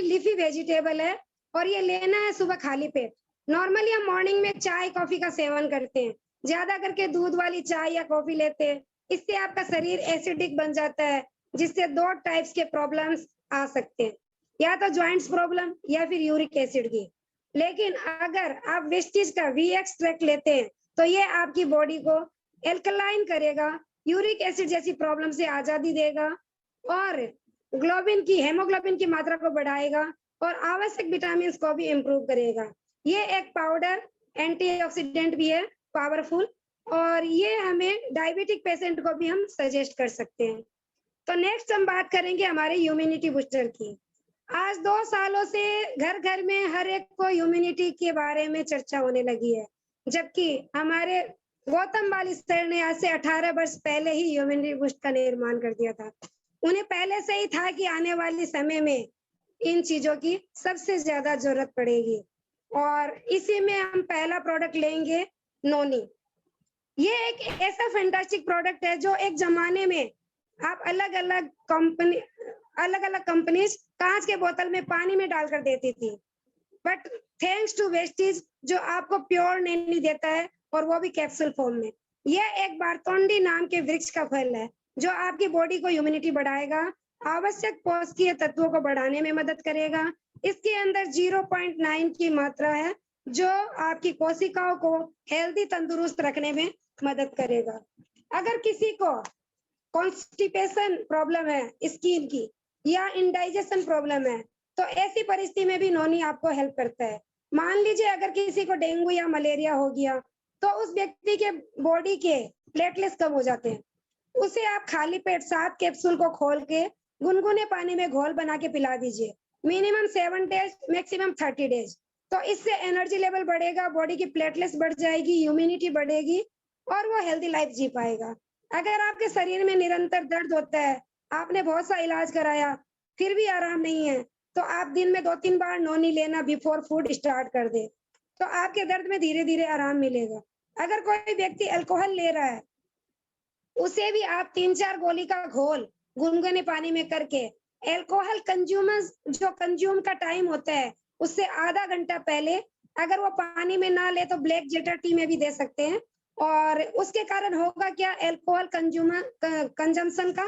लीफी वेजिटेबल है। और ये लेना है सुबह खाली पेट। नॉर्मली हम मॉर्निंग में चाय कॉफी का सेवन करते हैं, ज्यादा करके दूध वाली चाय या कॉफी लेते हैं। इससे आपका शरीर एसिडिक बन जाता है, जिससे 2 टाइप्स के प्रॉब्लम्स आ सकते हैं, या तो जॉइंट्स प्रॉब्लम या फिर यूरिक एसिड की। लेकिन अगर आप वेस्टीज का वी एक्सट्रैक्ट लेते हैं तो ये आपकी बॉडी को एल्कलाइन करेगा, यूरिक एसिड जैसी प्रॉब्लम से आजादी देगा और हेमोग्लोबिन की मात्रा को बढ़ाएगा और आवश्यक विटामिन को भी इम्प्रूव करेगा। ये एक पाउडर एंटीऑक्सीडेंट भी है, पावरफुल, और ये हमें डायबिटिक पेशेंट को भी हम सजेस्ट कर सकते हैं। तो नेक्स्ट हम बात करेंगे हमारे इम्यूनिटी बूस्टर की। आज 2 सालों से घर घर में हर एक को इम्यूनिटी के बारे में चर्चा होने लगी है, जबकि हमारे गौतम बाली सर ने आज से 18 वर्ष पहले ही इम्यूनिटी बूस्ट का निर्माण कर दिया था। उन्हें पहले से ही था कि आने वाले समय में इन चीजों की सबसे ज्यादा जरूरत पड़ेगी, और इसी में हम पहला प्रोडक्ट लेंगे नोनी। ये एक ऐसा फैंटास्टिक प्रोडक्ट है जो एक जमाने में आप अलग अलग कंपनीज कांच के बोतल में पानी में डालकर देती थी, बट थैंक्स टू वेस्टीज जो आपको प्योर नैनी देता है और वो भी कैप्सूल फॉर्म में। यह एक बारतोंडी नाम के वृक्ष का फल है जो आपकी बॉडी को इम्यूनिटी बढ़ाएगा, आवश्यक पोषकीय तत्वों को बढ़ाने में मदद करेगा। इसके अंदर 0.9 की मात्रा है जो आपकी कोशिकाओं को हेल्दी तंदुरुस्त रखने में मदद करेगा। अगर किसी को कॉन्स्टिपेशन प्रॉब्लम है स्किन की या इंडाइजेशन प्रॉब्लम है तो ऐसी परिस्थिति में भी नोनी आपको हेल्प करता है। मान लीजिए अगर किसी को डेंगू या मलेरिया हो गया तो उस व्यक्ति के बॉडी के प्लेटलेट्स कम हो जाते हैं, उसे आप खाली पेट 7 कैप्सूल को खोल के गुनगुने पानी में घोल बना के पिला दीजिए, मिनिमम 7 डेज मैक्सिमम 30 डेज। तो इससे एनर्जी लेवल बढ़ेगा, बॉडी की प्लेटलेट्स बढ़ जाएगी, इम्यूनिटी बढ़ेगी और वो हेल्दी लाइफ जी पाएगा। अगर आपके शरीर में निरंतर दर्द होता है, आपने बहुत सा इलाज कराया फिर भी आराम नहीं है, तो आप दिन में 2-3 बार नोनी लेना बिफोर फूड स्टार्ट कर दे, तो आपके दर्द में धीरे धीरे आराम मिलेगा। अगर कोई व्यक्ति अल्कोहल ले रहा है उसे भी आप 3-4 गोली का घोल गुनगुने पानी में करके अल्कोहल कंज्यूम का टाइम होता है उससे आधा घंटा पहले अगर वो पानी में ना ले तो ब्लैक जेटर टी में भी दे सकते हैं, और उसके कारण होगा क्या, अल्कोहल कंजम्पशन का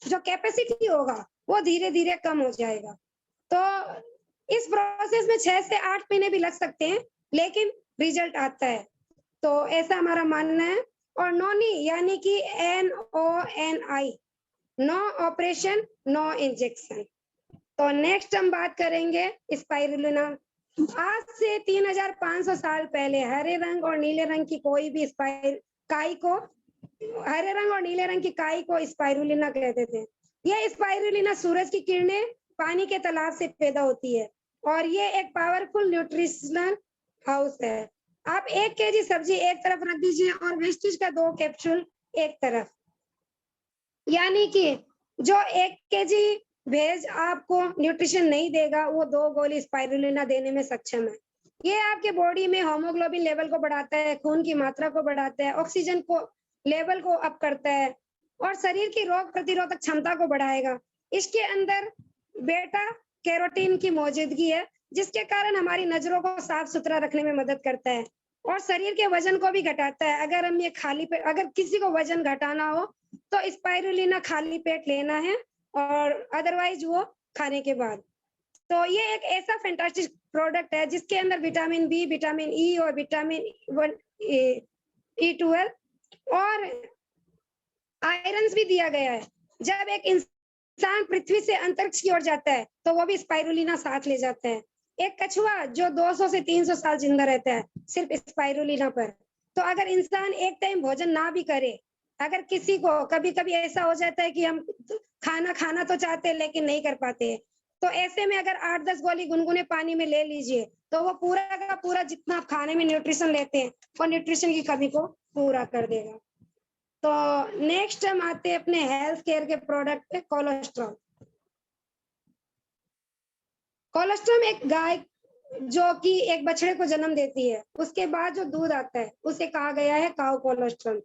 जो कैपेसिटी होगा वो धीरे धीरे कम हो जाएगा। तो इस प्रोसेस में 6 से 8 महीने भी लग सकते हैं लेकिन रिजल्ट आता है, तो ऐसा हमारा मानना है। और नोनी यानी कि NONI, no operation no injection. तो नेक्स्ट हम बात करेंगे स्पाइरुलिना। आज से 3500 साल पहले हरे रंग और नीले रंग की कोई भी हरे रंग और नीले रंग की काई को स्पाइरुलिना कहते थे। यह स्पाइरुलिना सूरज की किरणें पानी के तालाब से पैदा होती है और ये एक पावरफुल न्यूट्रिशनल हाउस है। आप 1 केजी सब्जी एक तरफ रख दीजिए और वेस्टेज का 2 कैप्सूल एक तरफ, यानी कि जो 1 केजी वेज आपको न्यूट्रिशन नहीं देगा वो 2 गोली स्पाइरुलिना देने में सक्षम है। ये आपके बॉडी में हेमोग्लोबिन लेवल को बढ़ाता है, खून की मात्रा को बढ़ाता है, ऑक्सीजन को लेवल को अप करता है और शरीर की रोग प्रतिरोधक क्षमता को बढ़ाएगा। इसके अंदर बेटा कैरोटीन की मौजूदगी है जिसके कारण हमारी नजरों को साफ सुथरा रखने में मदद करता है और शरीर के वजन को भी घटाता है। अगर हम ये खाली पेट, अगर किसी को वजन घटाना हो तो स्पाइरुलिना खाली पेट लेना है और अदरवाइज वो खाने के बाद। तो ये एक ऐसा फैंटास्टिक प्रोडक्ट है जिसके अंदर विटामिन बी, विटामिन ई और विटामिन E12 और आयरन भी दिया गया है। जब एक इंसान पृथ्वी से अंतरिक्ष की ओर जाता है तो वो भी स्पाइरुलिना साथ ले जाता है। एक कछुआ जो 200 से 300 साल जिंदा रहता है सिर्फ स्पाइरुलिना पर। तो अगर इंसान एक टाइम भोजन ना भी करे, अगर किसी को कभी कभी ऐसा हो जाता है कि हम खाना तो चाहते हैं लेकिन नहीं कर पाते, तो ऐसे में अगर 8-10 गोली गुनगुने पानी में ले लीजिए तो वो पूरा का पूरा जितना आप खाने में न्यूट्रिशन लेते हैं वो न्यूट्रिशन की कमी को पूरा कर देगा। तो नेक्स्ट हम आते हैं अपने हेल्थ केयर के प्रोडक्ट पे, कोलेस्ट्रॉल। कोलेस्ट्रॉल एक गाय जो कि एक बछड़े को जन्म देती है, उसके बाद जो दूध आता है उसे कहा गया है काउ कोलेस्ट्रॉल।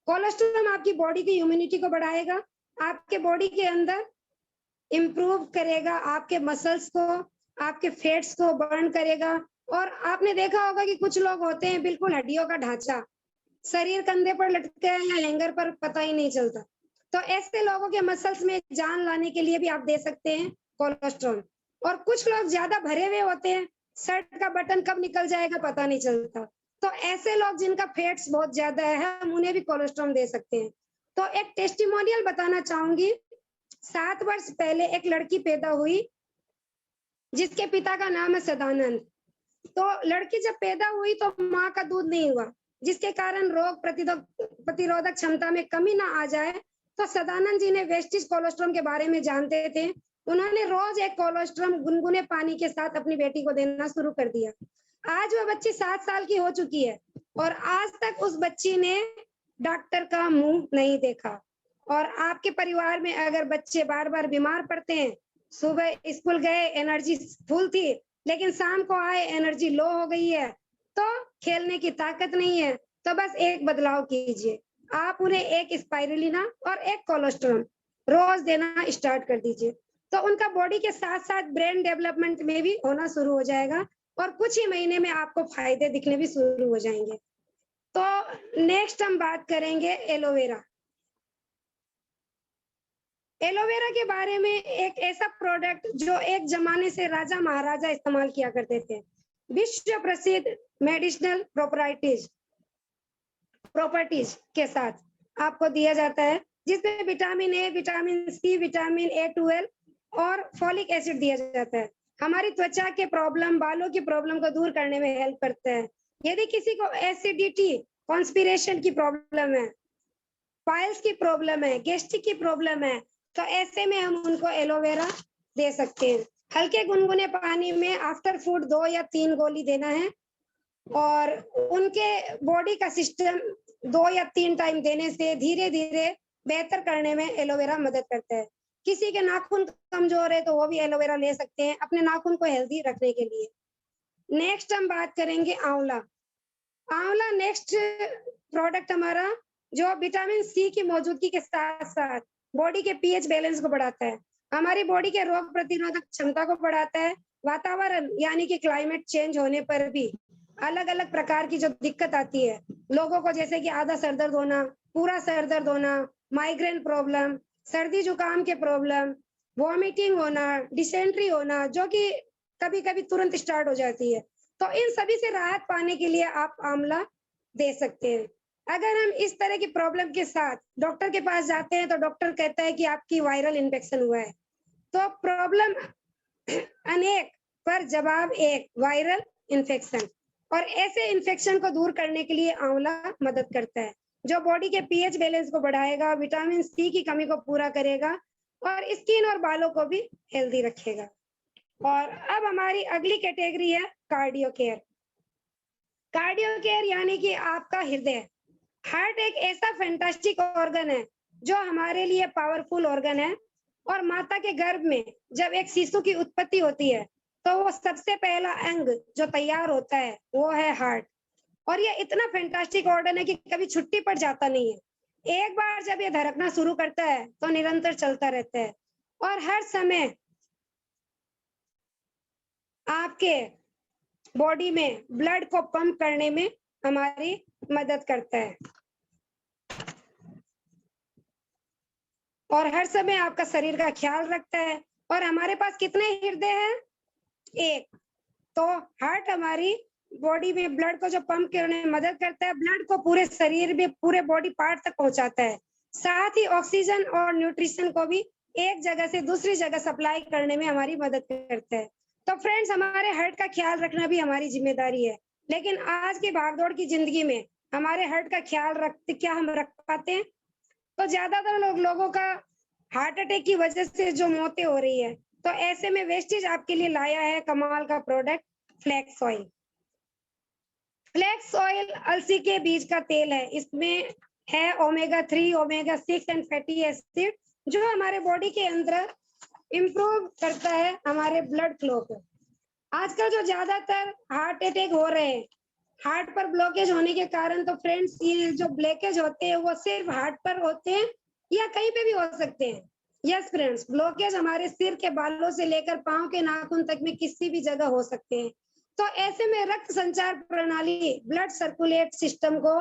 कोलेस्ट्रॉल आपकी बॉडी की इम्यूनिटी को बढ़ाएगा, आपके बॉडी के अंदर इम्प्रूव करेगा, आपके मसल्स को, आपके फैट्स को बर्न करेगा। और आपने देखा होगा कि कुछ लोग होते हैं बिल्कुल हड्डियों का ढांचा, शरीर कंधे पर लटके है या हैंगर पर पता ही नहीं चलता। तो ऐसे लोगों के मसल्स में जान लाने के लिए भी आप दे सकते हैं कोलेस्ट्रॉल। और कुछ लोग ज्यादा भरे हुए होते हैं, शर्ट का बटन कब निकल जाएगा पता नहीं चलता। तो ऐसे लोग जिनका फैट्स बहुत ज्यादा है, हम उन्हें भी कोलेस्ट्रॉल दे सकते हैं। तो एक टेस्टिमोनियल बताना चाहूंगी। 7 वर्ष पहले एक लड़की पैदा हुई जिसके पिता का नाम है सदानंद। तो लड़की जब पैदा हुई तो माँ का दूध नहीं हुआ, जिसके कारण रोग प्रतिरोधक क्षमता में कमी ना आ जाए। तो सदानंद जी ने वेस्टिज कोलेस्ट्रॉल के बारे में जानते थे। उन्होंने रोज एक कोलेस्ट्रॉल गुनगुने पानी के साथ अपनी बेटी को देना शुरू कर दिया। आज वह बच्ची 7 साल की हो चुकी है और आज तक उस बच्ची ने डॉक्टर का मुंह नहीं देखा। और आपके परिवार में अगर बच्चे बार बार बीमार पड़ते हैं, सुबह स्कूल गए एनर्जी फुल थी, लेकिन शाम को आए एनर्जी लो हो गई है, तो खेलने की ताकत नहीं है, तो बस एक बदलाव कीजिए, आप उन्हें एक स्पाइरुलिना और एक कोलेस्ट्रॉल रोज देना स्टार्ट कर दीजिए। तो उनका बॉडी के साथ साथ ब्रेन डेवलपमेंट में भी होना शुरू हो जाएगा और कुछ ही महीने में आपको फायदे दिखने भी शुरू हो जाएंगे। तो नेक्स्ट हम बात करेंगे एलोवेरा। एलोवेरा के बारे में एक ऐसा प्रोडक्ट जो एक जमाने से राजा महाराजा इस्तेमाल किया करते थे। विश्व प्रसिद्ध मेडिसिनल प्रॉपर्टीज के साथ आपको दिया जाता है, जिसमें vitamin A, vitamin C, vitamin A12 और फॉलिक एसिड दिया जाता है। हमारी त्वचा के प्रॉब्लम, बालों की प्रॉब्लम को दूर करने में हेल्प करता है। यदि किसी को एसिडिटी, कॉन्स्पिरेशन की प्रॉब्लम है, पाइल्स की प्रॉब्लम है, गैस्ट्रिक की प्रॉब्लम है, तो ऐसे में हम उनको एलोवेरा दे सकते हैं। हल्के गुनगुने पानी में आफ्टर फूड 2 या 3 गोली देना है और उनके बॉडी का सिस्टम 2 या 3 टाइम देने से धीरे धीरे बेहतर करने में एलोवेरा मदद करता है। किसी के नाखून कमजोर है तो वो भी एलोवेरा ले सकते हैं अपने नाखून को हेल्दी रखने के लिए। नेक्स्ट हम बात करेंगे आंवला। आंवला नेक्स्ट प्रोडक्ट हमारा जो विटामिन सी की मौजूदगी के साथ साथ बॉडी के पीएच बैलेंस को बढ़ाता है, हमारी बॉडी के रोग प्रतिरोधक क्षमता को बढ़ाता है। वातावरण यानी कि क्लाइमेट चेंज होने पर भी अलग अलग प्रकार की जो दिक्कत आती है लोगों को, जैसे कि आधा सर दर्द होना, पूरा सर दर्द होना, माइग्रेन प्रॉब्लम, सर्दी जुकाम के प्रॉब्लम, वॉमिटिंग होना, डिसेंट्री होना, जो कि कभी कभी तुरंत स्टार्ट हो जाती है, तो इन सभी से राहत पाने के लिए आप आंवला दे सकते हैं। अगर हम इस तरह की प्रॉब्लम के साथ डॉक्टर के पास जाते हैं तो डॉक्टर कहता है कि आपकी वायरल इन्फेक्शन हुआ है। तो प्रॉब्लम अनेक पर जवाब एक, वायरल इन्फेक्शन। और ऐसे इन्फेक्शन को दूर करने के लिए आंवला मदद करता है, जो बॉडी के पीएच बैलेंस को बढ़ाएगा, विटामिन सी की कमी को पूरा करेगा और स्किन और बालों को भी हेल्दी रखेगा। और अब हमारी अगली कैटेगरी है कार्डियो केयर। कार्डियो केयर यानी कि आपका हृदय। हार्ट एक ऐसा फैंटास्टिक ऑर्गन है जो हमारे लिए पावरफुल ऑर्गन है और माता के गर्भ में जब एक शिशु की उत्पत्ति होती है तो वो सबसे पहला अंग जो तैयार होता है वो है हार्ट। और ये इतना फैंटास्टिक ऑर्गन है कि कभी छुट्टी पड़ जाता नहीं है। एक बार जब ये धड़कना शुरू करता है तो निरंतर चलता रहता है और हर समय आपके बॉडी में ब्लड को पंप करने में हमारी मदद करता है और हर समय आपका शरीर का ख्याल रखता है। और हमारे पास कितने हृदय हैं? एक। तो हार्ट हमारी बॉडी में ब्लड को जो पंप करने में मदद करता है, ब्लड को पूरे शरीर में, पूरे बॉडी पार्ट तक पहुंचाता है, साथ ही ऑक्सीजन और न्यूट्रिशन को भी एक जगह से दूसरी जगह सप्लाई करने में हमारी मदद करता है। तो फ्रेंड्स, हमारे हार्ट का ख्याल रखना भी हमारी जिम्मेदारी है, लेकिन आज की भागदौड़ की जिंदगी में हमारे हार्ट का ख्याल रखते क्या हम रख पाते हैं? तो ज्यादातर लोगों का हार्ट अटैक की वजह से जो मौतें हो रही है, तो ऐसे में वेस्टेज आपके लिए लाया है कमाल का product, flax oil. Flax oil अलसी के बीज का तेल है, इसमें है omega 3, omega 6 and fatty acid, जो हमारे बॉडी के अंदर इम्प्रूव करता है हमारे ब्लड फ्लो को। आजकल जो ज्यादातर हार्ट अटैक हो रहे हैं, हार्ट पर ब्लॉकेज होने के कारण, तो फ्रेंड्स ये जो ब्लॉकेज होते हैं वो सिर्फ हार्ट पर होते हैं या कहीं पे भी हो सकते हैं। यस फ्रेंड्स, ब्लॉकेज हमारे सिर के बालों से लेकर पांव के नाखून तक में किसी भी जगह हो सकते हैं। तो ऐसे में रक्त संचार प्रणाली, ब्लड सर्कुलेट सिस्टम को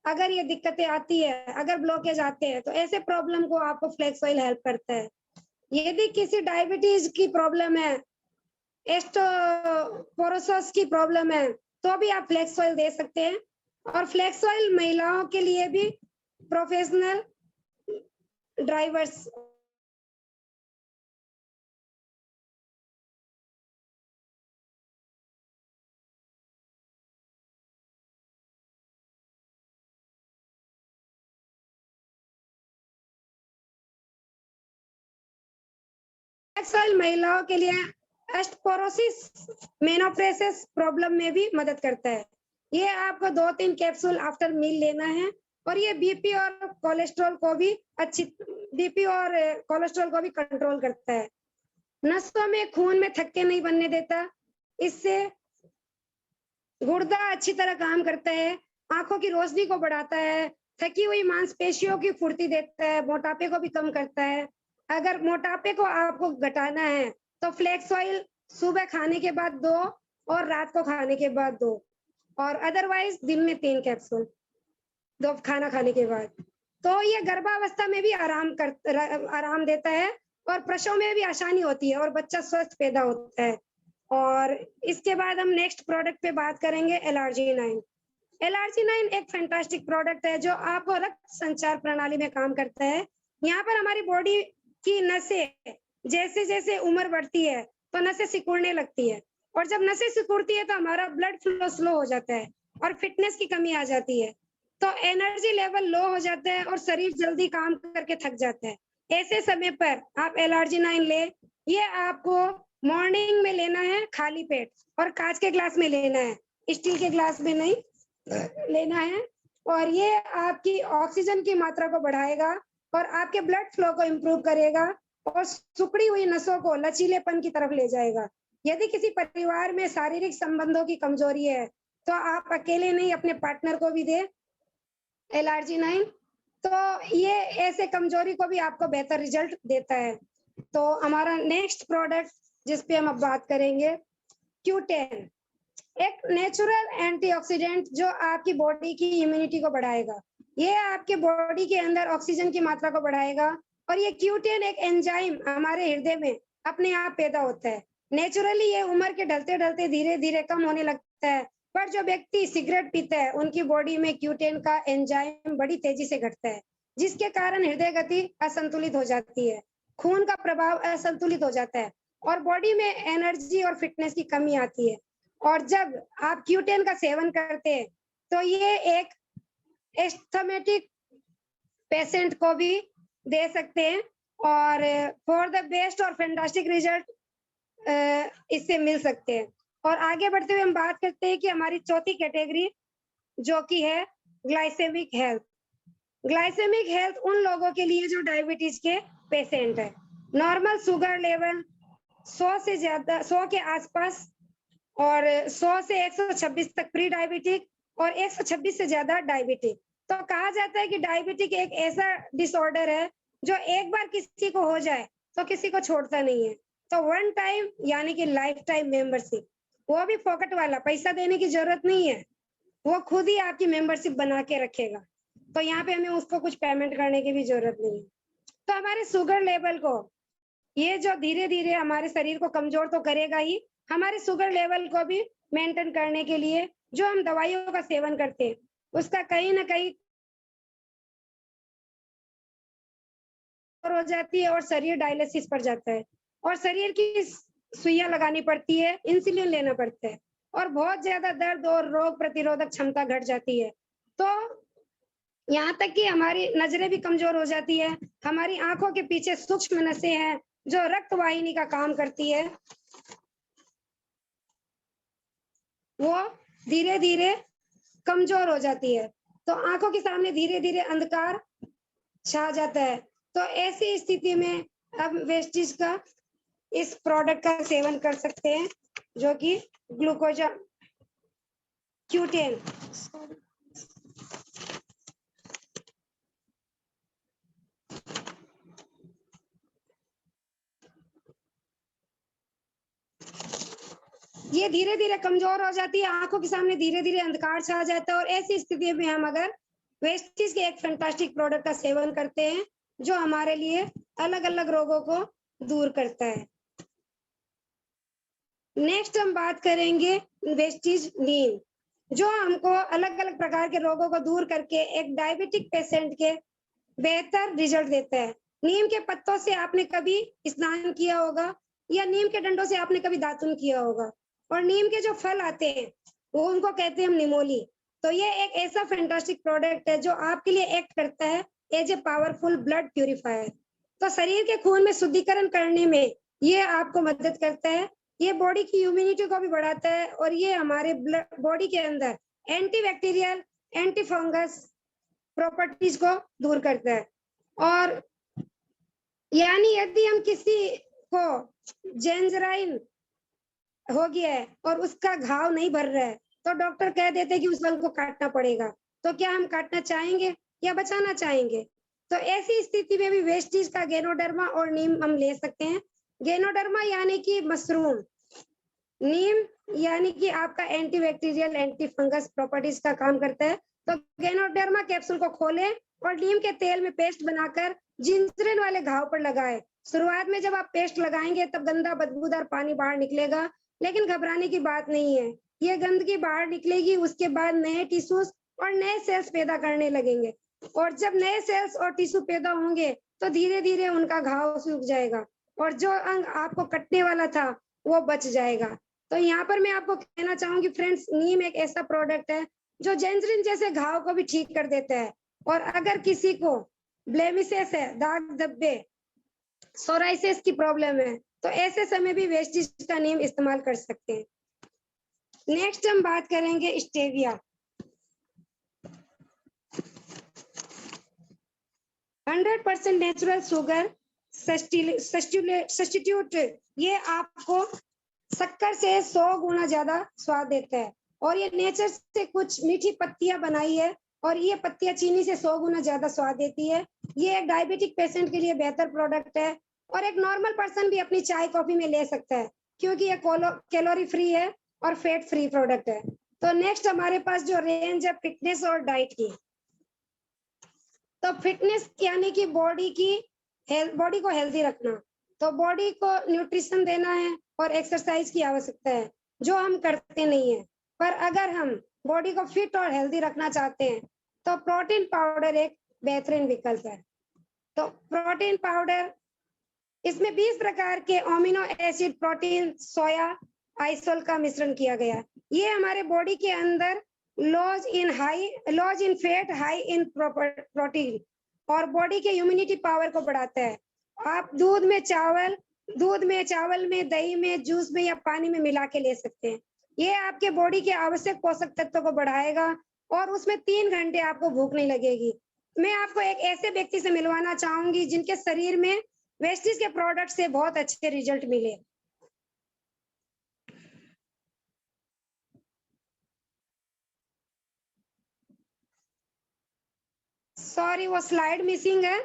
अगर ये दिक्कतें आती है, अगर ब्लॉकेज आते हैं, तो ऐसे प्रॉब्लम को आपको फ्लैक्स ऑयल हेल्प करता है। यदि किसी डायबिटीज की प्रॉब्लम है, एस्टोपोरोसिस की प्रॉब्लम है, तो भी आप फ्लेक्स ऑयल दे सकते हैं। और फ्लेक्स ऑयल महिलाओं के लिए भी प्रोफेशनल ड्राइवर्स फ्लेक्स ऑयल महिलाओं के लिए एस्टोपोरोसिस मेनोप्रोसेस प्रॉब्लम में भी मदद करता है। ये आपको 2-3 कैप्सूल आफ्टर मील लेना है। और ये बीपी और कोलेस्ट्रॉल को भी कंट्रोल करता है। नसों में खून में थक्के नहीं बनने देता। इससे गुर्दा अच्छी तरह काम करता है, आंखों की रोशनी को बढ़ाता है, थकी हुई मांसपेशियों की फुर्ती देता है, मोटापे को भी कम करता है। अगर मोटापे को आपको घटाना है तो फ्लेक्स ऑयल सुबह खाने के बाद 2 और रात को खाने के बाद 2 और अदरवाइज दिन में 3 कैप्सूल 2 खाना खाने के बाद। तो ये गर्भावस्था में भी आराम देता है और प्रसव में भी आसानी होती है और बच्चा स्वस्थ पैदा होता है। और इसके बाद हम नेक्स्ट प्रोडक्ट पे बात करेंगे LRG9। LRG9 एक फैंटास्टिक प्रोडक्ट है जो आपको रक्त संचार प्रणाली में काम करता है। यहाँ पर हमारी बॉडी की नसें जैसे जैसे उम्र बढ़ती है तो नसें सिकुड़ने लगती है, और जब नसें सिकुड़ती है तो हमारा ब्लड फ्लो स्लो हो जाता है और फिटनेस की कमी आ जाती है, तो एनर्जी लेवल लो हो जाता है और शरीर जल्दी काम करके थक जाता है। ऐसे समय पर आप LRG9 ले। ये आपको मॉर्निंग में लेना है खाली पेट और कांच के ग्लास में लेना है, स्टील के ग्लास में नहीं लेना है। और ये आपकी ऑक्सीजन की मात्रा को बढ़ाएगा और आपके ब्लड फ्लो को इम्प्रूव करेगा और सिकुड़ी हुई नसों को लचीलेपन की तरफ ले जाएगा। यदि किसी परिवार में शारीरिक संबंधों की कमजोरी है तो आप अकेले नहीं, अपने पार्टनर को भी दे LRG9। तो ये ऐसे कमजोरी को भी आपको बेहतर रिजल्ट देता है। तो हमारा नेक्स्ट प्रोडक्ट जिस पे हम अब बात करेंगे, Q10, एक नेचुरल एंटीऑक्सीडेंट जो आपकी बॉडी की इम्यूनिटी को बढ़ाएगा। ये आपके बॉडी के अंदर ऑक्सीजन की मात्रा को बढ़ाएगा। और ये Q10 एक एंजाइम हमारे हृदय में अपने आप पैदा होता है। नेचुरली ये उम्र के ढलते ढलते धीरे धीरे कम होने लगता है, पर जो व्यक्ति सिगरेट पीता है उनकी बॉडी में Q10 का एंजाइम बड़ी तेजी से घटता है, जिसके कारण हृदय गति असंतुलित हो जाती है, खून का प्रभाव असंतुलित हो जाता है और बॉडी में एनर्जी और फिटनेस की कमी आती है। और जब आप Q10 का सेवन करते हैं तो ये एक एस्थमेटिक पेशेंट को भी दे सकते हैं और फॉर द बेस्ट और फैंटास्टिक रिजल्ट इससे मिल सकते हैं। और आगे बढ़ते हुए हम बात करते हैं कि हमारी चौथी कैटेगरी जो कि है ग्लाइसेमिक हेल्थ। ग्लाइसेमिक हेल्थ उन लोगों के लिए जो डायबिटीज के पेशेंट है। नॉर्मल शुगर लेवल 100 से ज्यादा, 100 के आसपास और 100 से 126 तक प्री डायबिटिक और 126 से ज्यादा डायबिटिक। तो कहा जाता है कि डायबिटिक एक ऐसा डिसऑर्डर है जो एक बार किसी को हो जाए तो किसी को छोड़ता नहीं है। तो 1 टाइम यानी कि लाइफ टाइम मेंबरशिप, वो भी फोकट वाला, पैसा देने की जरूरत नहीं है, वो खुद ही आपकी मेंबरशिप बना के रखेगा। तो यहाँ पे हमें उसको कुछ पेमेंट करने की भी जरूरत नहीं है। तो हमारे शुगर लेवल को ये जो धीरे धीरे हमारे शरीर को कमजोर तो करेगा ही, हमारे शुगर लेवल को भी मेंटेन करने के लिए जो हम दवाइयों का सेवन करते हैं उसका कहीं ना कहीं हो जाती है और शरीर डायलिसिस पर जाता है और शरीर की सुइयां लगानी पड़ती है, इंसुलिन लेना पड़ता है और बहुत ज्यादा दर्द और रोग प्रतिरोधक क्षमता घट जाती है। तो यहाँ तक कि हमारी नजरें भी कमजोर हो जाती है। हमारी आंखों के पीछे सूक्ष्म नसें हैं जो रक्त वाहिनी का काम करती है, वो धीरे धीरे कमजोर हो जाती है। तो आंखों के सामने धीरे धीरे अंधकार छा जाता है। तो ऐसी स्थिति में अब वेस्टिज का इस प्रोडक्ट का सेवन कर सकते हैं जो कि ग्लूकोजा Q10। ये धीरे धीरे कमजोर हो जाती है, आंखों के सामने धीरे धीरे अंधकार छा जाता है और ऐसी स्थिति में हम अगर वेस्टिज के एक फैंटास्टिक प्रोडक्ट का सेवन करते हैं जो हमारे लिए अलग अलग रोगों को दूर करता है। नेक्स्ट हम बात करेंगे वेस्टीज नीम, जो हमको अलग अलग प्रकार के रोगों को दूर करके एक डायबिटिक पेशेंट के बेहतर रिजल्ट देता है। नीम के पत्तों से आपने कभी स्नान किया होगा या नीम के डंडों से आपने कभी दातुन किया होगा, और नीम के जो फल आते हैं वो उनको कहते हैं हम निमोली। तो ये एक ऐसा फैंटास्टिक प्रोडक्ट है जो आपके लिए एक्ट करता है as a powerful blood purifier. तो शरीर के खून में शुद्धिकरण करने में ये आपको मदद करता है। ये बॉडी की इम्यूनिटी को भी बढ़ाता है और ये हमारे बॉडी के अंदर एंटीबैक्टीरियल, एंटी फंगस प्रॉपर्टीज को दूर करता है। और यानी यदि हम किसी को जेंजराइन हो गया है और उसका घाव नहीं भर रहा है तो डॉक्टर कह देते हैं कि उस अंग को काटना पड़ेगा। तो क्या हम काटना चाहेंगे या बचाना चाहेंगे? तो ऐसी स्थिति में भी वेस्टीज का गेनोडर्मा और नीम हम ले सकते हैं। गेनोडर्मा यानी कि मशरूम, नीम यानी कि आपका एंटीबैक्टीरियल, एंटी फंगस प्रॉपर्टीज का काम करता है। तो गेनोडर्मा कैप्सूल को खोलें और नीम के तेल में पेस्ट बनाकर जिंजरेन वाले घाव पर लगाएं। शुरुआत में जब आप पेस्ट लगाएंगे तब गंदा बदबूदार पानी बाहर निकलेगा, लेकिन घबराने की बात नहीं है। ये गंदगी बाहर निकलेगी, उसके बाद नए टिश्यूज और नए सेल्स पैदा करने लगेंगे, और जब नए सेल्स और टिश्यू पैदा होंगे तो धीरे धीरे उनका घाव सूख जाएगा और जो अंग आपको कटने वाला था वो बच जाएगा। तो यहाँ पर मैं आपको कहना चाहूंगी फ्रेंड्स, नीम एक ऐसा प्रोडक्ट है जो जेंजरिन जैसे घाव को भी ठीक कर देता है। और अगर किसी को ब्लेमिसेस है, दाग धब्बे, सोराइसिस की प्रॉब्लम है, तो ऐसे समय भी वेस्टीज का नीम इस्तेमाल कर सकते हैं। नेक्स्ट हम बात करेंगे स्टेविया। 100% नेचुरल शुगर सब्स्टिट्यूट, ये आपको शक्कर से 100 गुना ज्यादा स्वाद देता है। और ये नेचर से कुछ मीठी पत्तियां बनाई है और ये पत्तियां चीनी से 100 गुना ज्यादा स्वाद देती है। ये एक डायबिटिक पेशेंट के लिए बेहतर प्रोडक्ट है और एक नॉर्मल पर्सन भी अपनी चाय कॉफी में ले सकता है, क्योंकि ये कैलोरी फ्री है और फैट फ्री प्रोडक्ट है। तो नेक्स्ट हमारे पास जो रेंज है फिटनेस और डाइट की। तो फिटनेस यानी कि बॉडी को हेल्दी रखना, तो बॉडी को न्यूट्रिशन देना है और एक्सरसाइज की आवश्यकता है, जो हम करते नहीं है। पर अगर हम बॉडी को फिट और हेल्दी रखना चाहते हैं तो प्रोटीन पाउडर एक बेहतरीन विकल्प है। तो प्रोटीन पाउडर, इसमें 20 प्रकार के अमीनो एसिड, प्रोटीन, सोया आइसोल का मिश्रण किया गया। ये हमारे बॉडी के अंदर low in fat, high in protein और बॉडी के इम्यूनिटी पावर को बढ़ाता है। आप दूध में, चावल में, दही में, जूस में या पानी में मिला के ले सकते हैं। ये आपके बॉडी के आवश्यक पोषक तत्वों को बढ़ाएगा और उसमें 3 घंटे आपको भूख नहीं लगेगी। मैं आपको एक ऐसे व्यक्ति से मिलवाना चाहूंगी जिनके शरीर में वेस्टीज के प्रोडक्ट से बहुत अच्छे रिजल्ट मिले। सॉरी, वो स्लाइड मिसिंग है,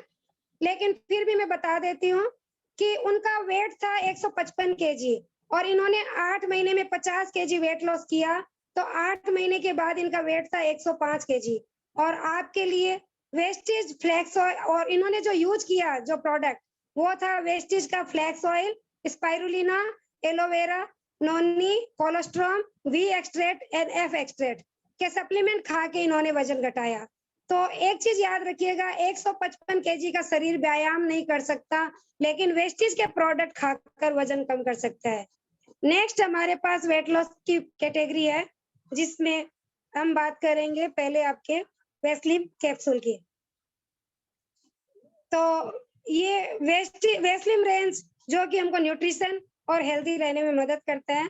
लेकिन फिर भी मैं बता देती हूँ कि उनका वेट था 155 केजी और इन्होंने 8 महीने में 50 केजी वेट लॉस किया। तो 8 महीने के बाद इनका वेट था 105 केजी। और आपके लिए वेस्टीज फ्लैक्स ऑयल, और इन्होंने जो यूज किया जो प्रोडक्ट, वो था वेस्टीज का flax oil, spirulina, aloe vera, noni, colostrum, V extract and F extract के सप्लीमेंट खा के इन्होंने वजन घटाया। तो एक चीज याद रखिएगा, 155 केजी का शरीर व्यायाम नहीं कर सकता, लेकिन वेस्टीज के प्रोडक्ट खाकर वजन कम कर सकता है। नेक्स्ट हमारे पास वेट लॉस की कैटेगरी है, जिसमें हम बात करेंगे पहले आपके वेस्लिम कैप्सूल की। तो ये वेस्लिम रेंज जो कि हमको न्यूट्रिशन और हेल्दी रहने में मदद करता है।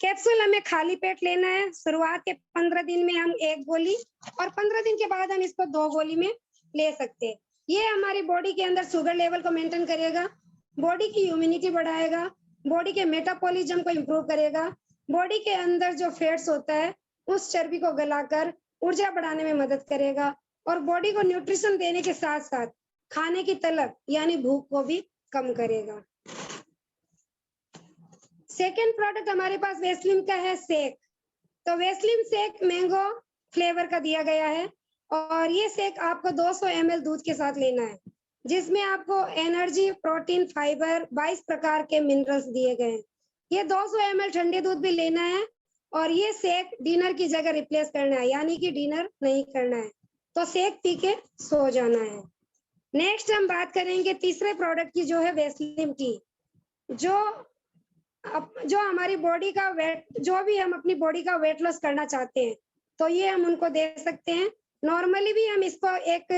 कैप्सूल हमें खाली पेट लेना है। शुरुआत के 15 दिन में हम 1 गोली और 15 दिन के बाद हम इसको 2 गोली में ले सकते हैं। ये हमारी बॉडी के अंदर शुगर लेवल को मेंटेन करेगा, बॉडी की इम्यूनिटी बढ़ाएगा, बॉडी के मेटाबॉलिज्म को इम्प्रूव करेगा, बॉडी के अंदर जो फैट्स होता है उस चर्बी को गलाकर ऊर्जा बढ़ाने में मदद करेगा और बॉडी को न्यूट्रिशन देने के साथ साथ खाने की तलब यानी भूख को भी कम करेगा। सेकेंड प्रोडक्ट हमारे पास वेस्लिम का है शेक। तो वेस्लिम शेक मैंगो फ्लेवर का दिया गया है और ये शेक आपको 200 ml दूध के साथ लेना है। जिसमें आपको एनर्जी, प्रोटीन, फाइबर 22 प्रकार के मिनरल्स दिए गए हैं। ये 200 ml ठंडे दूध भी लेना है और ये शेक डिनर की जगह रिप्लेस करना है, यानी कि डिनर नहीं करना है, तो शेक पी के सो जाना है। नेक्स्ट हम बात करेंगे तीसरे प्रोडक्ट की, जो है वेस्लिन टी। जो हमारी बॉडी का वेट, जो भी हम अपनी बॉडी का वेट लॉस करना चाहते हैं, तो ये हम उनको दे सकते हैं। नॉर्मली भी हम इसको एक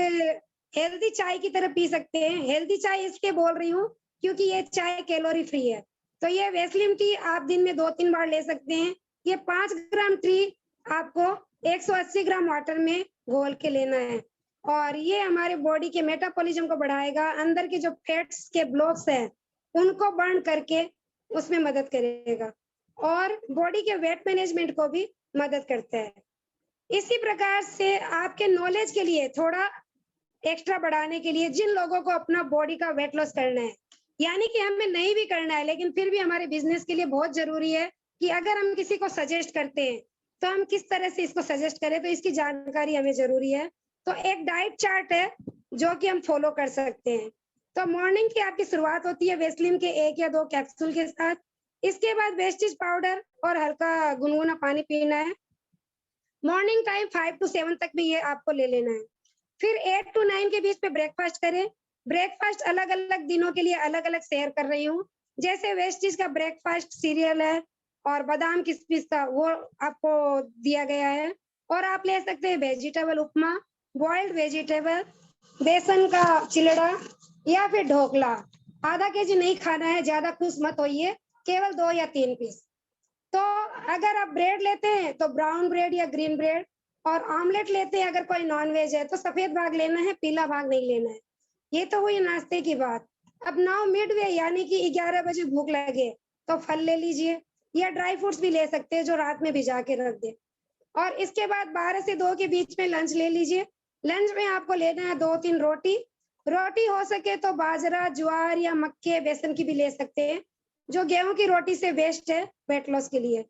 हेल्दी चाय की तरह पी सकते हैं। हेल्दी चाय इसलिए बोल रही हूँ क्योंकि ये चाय कैलोरी फ्री है। तो ये वेस्लिन टी आप दिन में 2-3 बार ले सकते हैं। ये 5 ग्राम टी आपको 180 ग्राम वाटर में घोल के लेना है और ये हमारे बॉडी के मेटाबॉलिज्म को बढ़ाएगा। अंदर के जो फैट्स के ब्लॉक्स हैं उनको बर्न करके उसमें मदद करेगा और बॉडी के वेट मैनेजमेंट को भी मदद करता है। इसी प्रकार से आपके नॉलेज के लिए थोड़ा एक्स्ट्रा बढ़ाने के लिए, जिन लोगों को अपना बॉडी का वेट लॉस करना है, यानी कि हमें नहीं भी करना है लेकिन फिर भी हमारे बिजनेस के लिए बहुत जरूरी है कि अगर हम किसी को सजेस्ट करते हैं तो हम किस तरह से इसको सजेस्ट करें, तो इसकी जानकारी हमें जरूरी है। तो एक डाइट चार्ट है जो कि हम फॉलो कर सकते हैं। तो मॉर्निंग की आपकी शुरुआत होती है वेस्लिन के 1 या 2 कैप्सूल के साथ। इसके बाद वेस्टिज पाउडर और हल्का गुनगुना पानी पीना है। मॉर्निंग टाइम 5 to 7 तक भी ये आपको ले लेना है। फिर 8 to 9 के बीच में ब्रेकफास्ट करें। ब्रेकफास्ट अलग अलग दिनों के लिए अलग अलग शेयर कर रही हूँ। जैसे वेस्टिज का ब्रेकफास्ट सीरियल है और बादाम किशमिश का, वो आपको दिया गया है। और आप ले सकते हैं वेजिटेबल उपमा, बॉइल्ड वेजिटेबल, बेसन का चिलड़ा या फिर ढोकला। आधा केजी नहीं खाना है, ज्यादा खुश मत होइए, केवल 2 या 3 पीस। तो अगर आप ब्रेड लेते हैं तो ब्राउन ब्रेड या ग्रीन ब्रेड, और ऑमलेट लेते हैं अगर कोई नॉन वेज है तो सफेद भाग लेना है, पीला भाग नहीं लेना है। ये तो हुई नाश्ते की बात। अब नाउ मिड वे यानी कि 11 बजे भूख लगे तो फल ले लीजिए या ड्राई फ्रूट्स भी ले सकते हैं जो रात में भिजा के रख दे। और इसके बाद 12 से 2 के बीच में लंच ले लीजिए। लंच में आपको लेना है 2-3 रोटी। रोटी हो सके तो बाजरा, ज्वार या मक्के, बेसन की भी ले सकते हैं, जो गेहूं की रोटी से बेस्ट है वेट लॉस के लिए।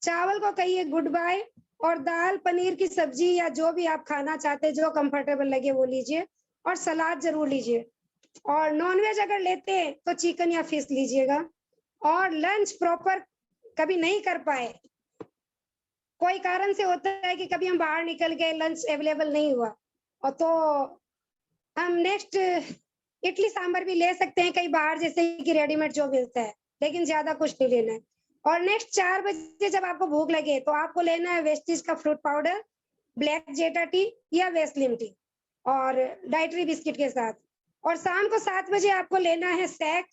चावल को कहिए गुड बाय और दाल, पनीर की सब्जी या जो भी आप खाना चाहते हैं, जो कंफर्टेबल लगे वो लीजिए और सलाद जरूर लीजिए। और नॉनवेज अगर लेते हैं तो चिकन या फिश लीजिएगा। और लंच प्रॉपर कभी नहीं कर पाए, कोई कारण से होता है कि कभी हम बाहर निकल गए, लंच अवेलेबल नहीं हुआ, और तो हम नेक्स्ट इडली सांभर भी ले सकते हैं कहीं बाहर, जैसे कि रेडीमेड जो मिलता है, लेकिन ज्यादा कुछ नहीं लेना है। और नेक्स्ट 4 बजे जब आपको भूख लगे तो आपको लेना है वेस्टिज का फ्रूट पाउडर, ब्लैक जेटा टी या वेस्लिन टी और डाइटरी बिस्किट के साथ। और शाम को 7 बजे आपको लेना है शेक।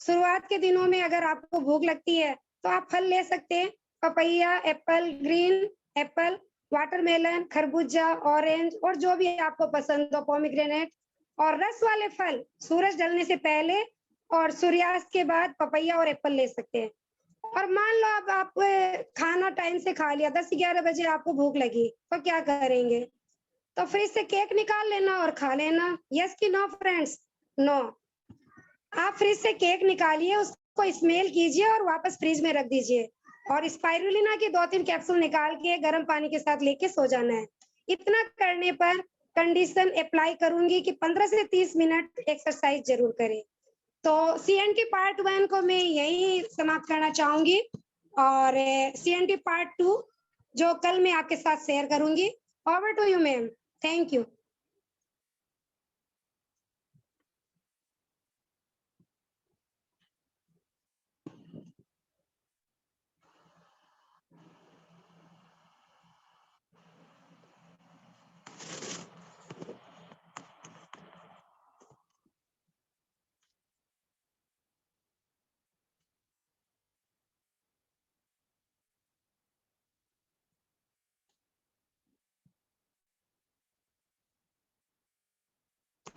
शुरुआत के दिनों में अगर आपको भूख लगती है तो आप फल ले सकते हैं, papaya, Apple, green Apple, watermelon, खरबूजा, ऑरेंज और जो भी आपको पसंद हो, पोमीग्रेनेट। और रस वाले फल सूरज ढलने से पहले और सूर्यास्त के बाद पपैया और एप्पल ले सकते हैं। और मान लो अब आप खाना टाइम से खा लिया, 10-11 बजे आपको भूख लगी, तो क्या करेंगे? तो फ्रिज से केक निकाल लेना और खा लेना। यस कि नो फ्रेंड्स? नो। आप फ्रिज से केक निकालिए, उसको स्मेल कीजिए और वापस फ्रिज में रख दीजिए और स्पाइरुलिना के 2-3 कैप्सूल निकाल के गर्म पानी के साथ लेके सो जाना है। इतना करने पर कंडीशन अप्लाई करूंगी कि 15 से 30 मिनट एक्सरसाइज जरूर करें। तो CNT पार्ट 1 को मैं यही समाप्त करना चाहूंगी और CNT पार्ट 2 जो कल मैं आपके साथ शेयर करूंगी। Over to you ma'am, thank you.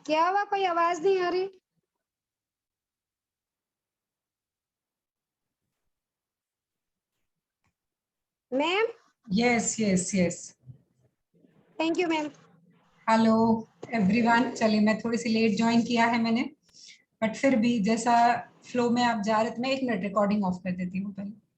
क्या हुआ, कोई आवाज नहीं आ रही? Ma'am? Yes yes yes. Thank you ma'am. Hello everyone. चलिए, मैं थोड़ी सी लेट ज्वाइन किया है मैंने, बट फिर भी जैसा फ्लो में आप जा रहे थे, मैं 1 मिनट रिकॉर्डिंग ऑफ कर देती हूँ पहले।